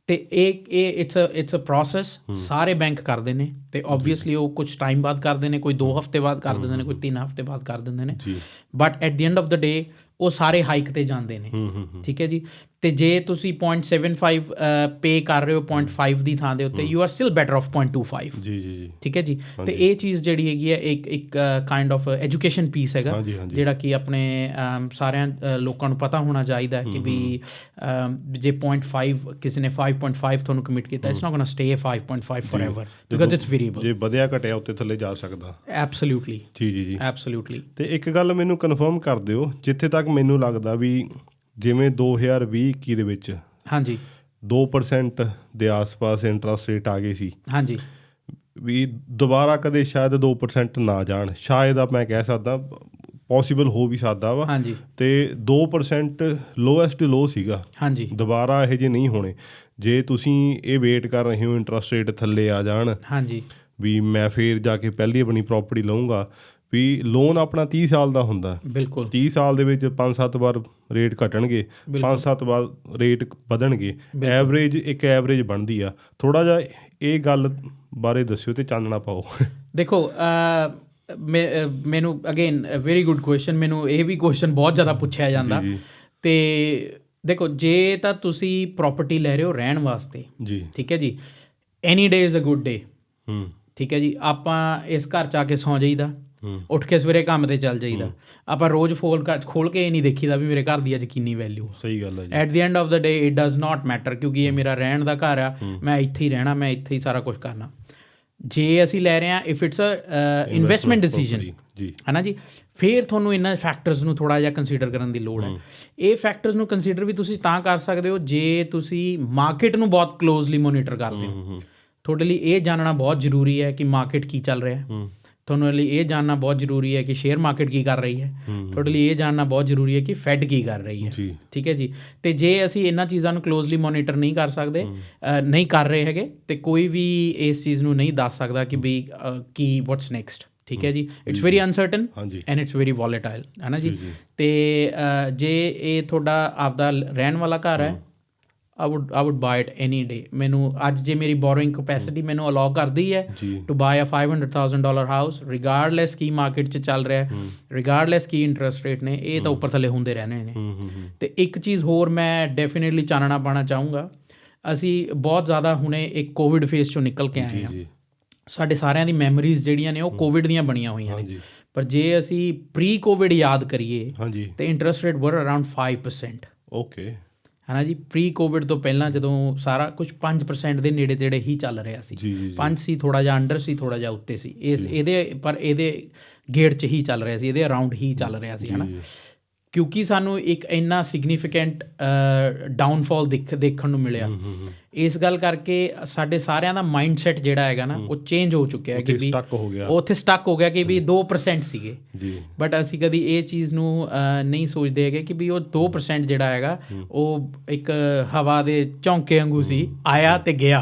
ਅਤੇ ਇਹ ਇਟਸ ਅ ਪ੍ਰੋਸੈਸ, ਸਾਰੇ ਬੈਂਕ ਕਰਦੇ ਨੇ, ਅਤੇ ਓਬਵੀਅਸਲੀ ਉਹ ਕੁਛ ਟਾਈਮ ਬਾਅਦ ਕਰਦੇ ਨੇ, ਕੋਈ 2 ਹਫ਼ਤੇ ਬਾਅਦ ਕਰ ਦਿੰਦੇ ਨੇ, ਕੋਈ 3 ਹਫ਼ਤੇ ਬਾਅਦ ਕਰ ਦਿੰਦੇ ਨੇ, but at the end of the day ਉਹ ਸਾਰੇ ਹਾਈਕ 'ਤੇ ਜਾਂਦੇ ਨੇ। ਠੀਕ ਹੈ ਜੀ। ਅਤੇ ਜੇ ਤੁਸੀਂ 0.75 ਪੇ ਕਰ ਰਹੇ ਹੋ 0.5 ਦੀ ਥਾਂ ਦੇ ਉੱਤੇ, you are still better of 0.25। ਜੀ। ਠੀਕ ਹੈ ਜੀ। ਅਤੇ ਇਹ ਚੀਜ਼ ਜਿਹੜੀ ਹੈਗੀ ਹੈ ਇੱਕ ਕਾਈਂਡ ਆਫ ਐਜੂਕੇਸ਼ਨ ਪੀਸ ਹੈਗਾ ਜਿਹੜਾ ਕਿ ਆਪਣੇ ਸਾਰਿਆਂ ਲੋਕਾਂ ਨੂੰ ਪਤਾ ਹੋਣਾ ਚਾਹੀਦਾ ਕਿ ਵੀ ਜੇ 0.5 ਕਿਸੇ ਨੇ 5.5 ਤੁਹਾਨੂੰ ਕਮਿਟ ਕੀਤਾ, it's not going to stay 5.5 forever because it's variable. ਜੇ ਵਧਿਆ ਘਟਿਆ ਉੱਤੇ ਥੱਲੇ ਜਾ ਸਕਦਾ। ਐਬਸੋਲਿਊਟਲੀ ਜੀ। ਐਬਸੋਲਿਊਟਲੀ। ਅਤੇ ਇੱਕ ਗੱਲ ਮੈਨੂੰ ਕਨਫਰਮ ਕਰ ਦਿਓ, ਜਿੱਥੇ ਤੱਕ ਮੈਨੂੰ ਲੱਗਦਾ ਵੀ ਜਿਵੇਂ 2020-21 ਦੇ ਵਿੱਚ 2% ਦੇ ਆਸ-ਪਾਸ ਇੰਟਰਸਟ ਰੇਟ ਆ ਗਏ ਸੀ, ਵੀ ਦੁਬਾਰਾ ਕਦੇ ਸ਼ਾਇਦ 2% ਨਾ ਜਾਣ, ਸ਼ਾਇਦ ਆ ਮੈਂ ਕਹਿ ਸਕਦਾ ਪੋਸੀਬਲ ਹੋ ਵੀ ਸਕਦਾ ਵਾ। ਅਤੇ 2% ਲੋਐਸਟ ਲੋ ਸੀਗਾ, ਦੁਬਾਰਾ ਇਹੋ ਜਿਹੇ ਨਹੀਂ ਹੋਣੇ। ਜੇ ਤੁਸੀਂ ਇਹ ਵੇਟ ਕਰ ਰਹੇ ਹੋ ਇੰਟਰਸਟ ਰੇਟ ਥੱਲੇ ਆ ਜਾਣ ਵੀ ਮੈਂ ਫੇਰ ਜਾ ਕੇ ਪਹਿਲੀ ਆਪਣੀ ਪ੍ਰੋਪਰਟੀ ਲਊਂਗਾ, ਵੀ ਲੋਨ ਆਪਣਾ 30 ਸਾਲ ਦਾ ਹੁੰਦਾ, ਬਿਲਕੁਲ 30 ਸਾਲ ਦੇ ਵਿੱਚ 5-7 ਵਾਰ ਰੇਟ ਘਟਣਗੇ, 5-7 ਵਾਰ ਰੇਟ ਵਧਣਗੇ, ਇੱਕ ਐਵਰੇਜ ਬਣਦੀ ਆ। ਥੋੜ੍ਹਾ ਜਿਹਾ ਇਹ ਗੱਲ ਬਾਰੇ ਦੱਸਿਓ ਅਤੇ ਚਾਨਣਾ ਪਾਓ। ਦੇਖੋ, ਮੈਨੂੰ ਅਗੇਨ ਵੈਰੀ ਗੁੱਡ ਕੁਐਸਚਨ, ਮੈਨੂੰ ਇਹ ਵੀ ਕੁਐਸਚਨ ਬਹੁਤ ਜ਼ਿਆਦਾ ਪੁੱਛਿਆ ਜਾਂਦਾ। ਅਤੇ ਦੇਖੋ, ਜੇ ਤਾਂ ਤੁਸੀਂ ਪ੍ਰੋਪਰਟੀ ਲੈ ਰਹੇ ਹੋ ਰਹਿਣ ਵਾਸਤੇ, ਠੀਕ ਹੈ ਜੀ, ਐਨੀ ਡੇ ਇਜ਼ ਅ ਗੁੱਡ ਡੇ। ਠੀਕ ਹੈ ਜੀ। ਆਪਾਂ ਇਸ ਘਰ 'ਚ ਆ ਕੇ ਸੌਂ ਜਾਈਦਾ, ਉੱਠ ਕੇ ਸਵੇਰੇ ਕੰਮ ਤੇ ਚੱਲ ਜਾਈਦਾ। ਆਪਾਂ ਰੋਜ਼ ਖੋਲ ਕੇ ਇਹ ਨਹੀਂ ਦੇਖੀਦਾ ਵੀ ਮੇਰੇ ਘਰ ਦੀ ਅੱਜ ਕਿੰਨੀ ਵੈਲਿਊ। ਸਹੀ ਗੱਲ ਹੈ ਜੀ। At the end of the day it does not matter, ਕਿਉਂਕਿ ਇਹ ਮੇਰਾ ਰਹਿਣ ਦਾ ਘਰ ਆ, ਮੈਂ ਇੱਥੇ ਹੀ ਰਹਿਣਾ, ਮੈਂ ਇੱਥੇ ਹੀ ਸਾਰਾ ਕੁਝ ਕਰਨਾ। ਜੇ ਅਸੀਂ ਲੈ ਰਹੇ ਹਾਂ if it's a investment decision ਜੀ, ਹੈ ਨਾ ਜੀ, ਫਿਰ ਤੁਹਾਨੂੰ ਇਹਨਾਂ ਫੈਕਟਰਸ ਨੂੰ ਥੋੜ੍ਹਾ ਜਿਹਾ ਕੰਸੀਡਰ ਕਰਨ ਦੀ ਲੋੜ ਹੈ। ਇਹ ਫੈਕਟਰਸ ਨੂੰ ਕੰਸੀਡਰ ਵੀ ਤੁਸੀਂ ਤਾਂ ਕਰ ਸਕਦੇ ਹੋ ਜੇ ਤੁਸੀਂ ਮਾਰਕੀਟ ਨੂੰ ਬਹੁਤ ਕਲੋਜ਼ਲੀ ਮੋਨੀਟਰ ਕਰਦੇ ਹੋ। ਤੁਹਾਡੇ ਲਈ ਇਹ ਜਾਣਨਾ ਬਹੁਤ ਜ਼ਰੂਰੀ ਹੈ ਕਿ ਮਾਰਕੀਟ ਕੀ ਚੱਲ ਰਿਹਾ। ਤੁਹਾਨੂੰ ਲਈ ਇਹ ਜਾਣਨਾ ਬਹੁਤ ਜ਼ਰੂਰੀ ਹੈ ਕਿ ਸ਼ੇਅਰ ਮਾਰਕੀਟ ਕੀ ਕਰ ਰਹੀ ਹੈ। ਤੁਹਾਡੇ ਲਈ ਇਹ ਜਾਣਨਾ ਬਹੁਤ ਜ਼ਰੂਰੀ ਹੈ ਕਿ ਫੈਡ ਕੀ ਕਰ ਰਹੀ ਹੈ। ਠੀਕ ਹੈ ਜੀ। ਅਤੇ ਜੇ ਅਸੀਂ ਇਹਨਾਂ ਚੀਜ਼ਾਂ ਨੂੰ ਕਲੋਜ਼ਲੀ ਮੋਨੀਟਰ ਨਹੀਂ ਕਰ ਸਕਦੇ, ਨਹੀਂ ਕਰ ਰਹੇ ਹੈਗੇ, ਅਤੇ ਕੋਈ ਵੀ ਇਸ ਚੀਜ਼ ਨੂੰ ਨਹੀਂ ਦੱਸ ਸਕਦਾ ਕਿ ਵੀ ਕੀ ਵਾਟਸ ਨੈਕਸਟ। ਠੀਕ ਹੈ ਜੀ। It's very uncertain and it's very volatile, ਹੈ ਨਾ ਜੀ। ਅਤੇ ਜੇ ਇਹ ਤੁਹਾਡਾ ਆਪਦਾ ਰਹਿਣ ਵਾਲਾ ਘਰ ਹੈ, I would buy it any day। ਮੈਨੂੰ ਅੱਜ ਜੇ ਮੇਰੀ ਬੋਰੋਇੰਗ ਕਪੈਸਿਟੀ ਮੈਨੂੰ ਅਲਾਉ ਕਰਦੀ ਹੈ to buy a $500,000 house, regardless ਕੀ ਮਾਰਕੀਟ 'ਚ ਚੱਲ ਰਿਹਾ, ਰਿਗਾਰਡਲੈਸ ਕੀ ਇੰਟਰਸਟ ਰੇਟ ਨੇ, ਇਹ ਤਾਂ ਉੱਪਰ ਥੱਲੇ ਹੁੰਦੇ ਰਹਿਣੇ ਨੇ। ਅਤੇ ਇੱਕ ਚੀਜ਼ ਹੋਰ ਮੈਂ ਡੈਫੀਨੇਟਲੀ ਚਾਨਣਾ ਪਾਉਣਾ ਚਾਹੂੰਗਾ, ਅਸੀਂ ਬਹੁਤ ਜ਼ਿਆਦਾ ਹੁਣੇ ਇੱਕ ਕੋਵਿਡ ਫੇਸ 'ਚੋਂ ਨਿਕਲ ਕੇ ਆਏ ਹਾਂ। ਸਾਡੇ ਸਾਰਿਆਂ ਦੀ ਮੈਮਰੀਜ਼ ਜਿਹੜੀਆਂ ਨੇ ਉਹ ਕੋਵਿਡ ਦੀਆਂ ਬਣੀਆਂ ਹੋਈਆਂ ਨੇ, ਪਰ ਜੇ ਅਸੀਂ ਪ੍ਰੀ ਕੋਵਿਡ ਯਾਦ ਕਰੀਏ ਤਾਂ ਇੰਟਰਸਟ ਰੇਟ ਵਰ ਅਰਾਊਂਡ 5%। ਓਕੇ, ਹੈ ਨਾ ਜੀ। ਪ੍ਰੀ ਕੋਵਿਡ ਤੋਂ ਪਹਿਲਾਂ ਜਦੋਂ ਸਾਰਾ ਕੁਝ 5% ਦੇ ਨੇੜੇ ਤੇੜੇ ਹੀ ਚੱਲ ਰਿਹਾ ਸੀ। 5 ਸੀ, ਥੋੜ੍ਹਾ ਜਿਹਾ ਅੰਡਰ ਸੀ, ਥੋੜ੍ਹਾ ਜਿਹਾ ਉੱਤੇ ਸੀ, ਇਹਦੇ ਗੇੜ 'ਚ ਹੀ ਚੱਲ ਰਿਹਾ ਸੀ, ਇਹਦੇ ਅਰਾਊਂਡ ਹੀ ਚੱਲ ਰਿਹਾ ਸੀ, ਹੈ ਨਾ। ਕਿਉਂਕਿ ਸਾਨੂੰ ਇੱਕ ਇੰਨਾ ਸਿਗਨੀਫਿਕੈਂਟ ਡਾਊਨਫਾਲ ਦੇਖਣ ਨੂੰ ਮਿਲਿਆ, ਇਸ ਗੱਲ ਕਰਕੇ ਸਾਡੇ ਸਾਰਿਆਂ ਦਾ ਮਾਈਂਡ ਸੈਟ ਜਿਹੜਾ ਹੈਗਾ ਨਾ ਉਹ ਚੇਂਜ ਹੋ ਚੁੱਕਿਆ ਹੈ ਕਿ ਵੀ ਉਹ ਉੱਥੇ ਸਟੱਕ ਹੋ ਗਿਆ ਕਿ ਵੀ 2% ਸੀਗੇ। ਬਟ ਅਸੀਂ ਕਦੀ ਇਹ ਚੀਜ਼ ਨੂੰ ਨਹੀਂ ਸੋਚਦੇ ਹੈਗੇ ਕਿ ਵੀ ਉਹ 2% ਜਿਹੜਾ ਹੈਗਾ ਉਹ ਇੱਕ ਹਵਾ ਦੇ ਝੌਂਕੇ ਵਾਂਗੂ ਸੀ, ਆਇਆ ਤੇ ਗਿਆ,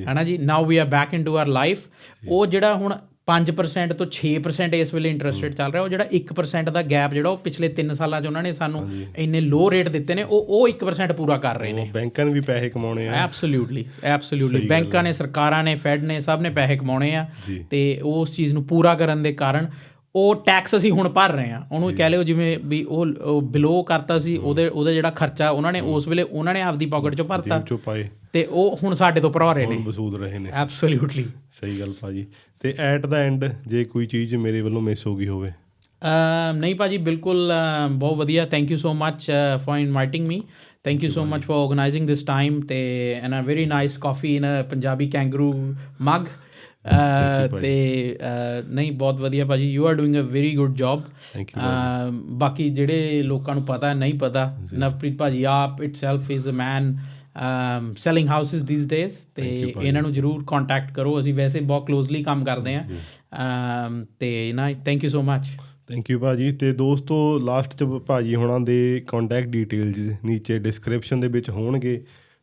ਹੈ ਨਾ ਜੀ। Now we are back in to our life. ਉਹ ਜਿਹੜਾ ਹੁਣ 5% ਤੋਂ 6% ਇਸ ਵੇਲੇ ਇੰਟਰਸਟ ਰੇਟ ਚੱਲ ਰਿਹਾ, ਉਹ ਜਿਹੜਾ 1% ਦਾ ਗੈਪ ਜਿਹੜਾ ਉਹ ਪਿਛਲੇ 3 ਸਾਲਾਂ 'ਚ ਉਹਨਾਂ ਨੇ ਸਾਨੂੰ ਇੰਨੇ ਲੋ ਰੇਟ ਦਿੱਤੇ ਨੇ, ਉਹ 1% ਪੂਰਾ ਕਰ ਰਹੇ ਨੇ। ਬੈਂਕਾਂ ਨੇ ਵੀ ਪੈਸੇ ਕਮਾਉਣੇ ਆ। ਐਬਸੋਲਿਊਟਲੀ ਬੈਂਕਾਂ ਨੇ, ਸਰਕਾਰਾਂ ਨੇ, ਫੈਡ ਨੇ, ਸਭ ਨੇ ਪੈਸੇ ਕਮਾਉਣੇ ਆ, ਅਤੇ ਉਸ ਚੀਜ਼ ਨੂੰ ਪੂਰਾ ਕਰਨ ਦੇ ਕਾਰਨ ਉਹ ਟੈਕਸ ਅਸੀਂ ਹੁਣ ਭਰ ਰਹੇ ਹਾਂ। ਉਹਨੂੰ ਕਹਿ ਲਿਓ ਜਿਵੇਂ ਵੀ ਉਹ ਬਿਲੋ ਕਰਤਾ ਸੀ, ਉਹਦਾ ਜਿਹੜਾ ਖਰਚਾ ਉਹਨਾਂ ਨੇ ਉਸ ਵੇਲੇ ਉਹਨਾਂ ਨੇ ਆਪਦੀ ਪਾਕਟ 'ਚੋਂ ਭਰਤਾ, ਅਤੇ ਉਹ ਹੁਣ ਸਾਡੇ ਤੋਂ ਭਰਾ ਰਹੇ ਨੇ, ਵਸੂਲ ਰਹੇ ਨੇ। ਐਬਸੋਲਿਊਟਲੀ ਸਹੀ ਗੱਲ ਭਾਜੀ। ਅਤੇ ਐਟ ਦਾ ਐਂਡ ਜੇ ਕੋਈ ਚੀਜ਼ ਮੇਰੇ ਵੱਲੋਂ ਮਿਸ ਹੋ ਗਈ ਹੋਵੇ? ਨਹੀਂ ਭਾਜੀ, ਬਿਲਕੁਲ ਬਹੁਤ ਵਧੀਆ। Thank you so much for inviting me. Thank you so much for organising this time, ਅਤੇ and a very nice coffee in a Punjabi kangaroo mug. ਅਤੇ ਨਹੀਂ, ਬਹੁਤ ਵਧੀਆ ਭਾਜੀ, you are doing a very good job. ਬਾਕੀ ਜਿਹੜੇ ਲੋਕਾਂ ਨੂੰ ਪਤਾ ਨਹੀਂ ਪਤਾ, ਨਵਪ੍ਰੀਤ ਭਾਜੀ ਆਪ itself is a man selling houses these days, ਅਤੇ ਇਹਨਾਂ ਨੂੰ ਜ਼ਰੂਰ ਕੰਟੈਕਟ ਕਰੋ। ਅਸੀਂ ਵੈਸੇ ਬਹੁਤ ਕਲੋਜ਼ਲੀ ਕੰਮ ਕਰਦੇ ਹਾਂ, ਅਤੇ ਨਾ thank you so much. Thank you ਭਾਜੀ। ਅਤੇ ਦੋਸਤੋ, ਲਾਸਟ 'ਚ ਭਾਜੀ ਹੋਣਾ ਦੇ ਕੰਟੈਕਟ ਡੀਟੇਲਸ ਨੀਚੇ ਡਿਸਕ੍ਰਿਪਸ਼ਨ ਦੇ ਵਿੱਚ ਹੋਣਗੇ।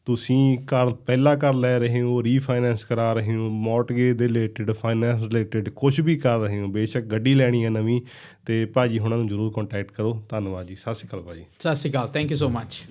ਤੁਸੀਂ ਪਹਿਲਾ ਘਰ ਲੈ ਰਹੇ ਹੋ, ਰੀਫਾਈਨੈਂਸ ਕਰਾ ਰਹੇ ਹੋ, ਮੌਰਟਗੇਜ ਦੇ ਰਿਲੇਟਿਡ, ਫਾਈਨੈਂਸ ਰਿਲੇਟਿਡ ਕੁਛ ਵੀ ਕਰ ਰਹੇ ਹੋ, ਬੇਸ਼ੱਕ ਗੱਡੀ ਲੈਣੀ ਹੈ ਨਵੀਂ, ਅਤੇ ਭਾਜੀ ਹੁਣਾਂ ਨੂੰ ਜ਼ਰੂਰ ਕੰਟੈਕਟ ਕਰੋ। ਧੰਨਵਾਦ ਜੀ। ਸਤਿ ਸ਼੍ਰੀ ਅਕਾਲ ਭਾਜੀ। ਸਤਿ ਸ਼੍ਰੀ ਅਕਾਲ। Thank you so much.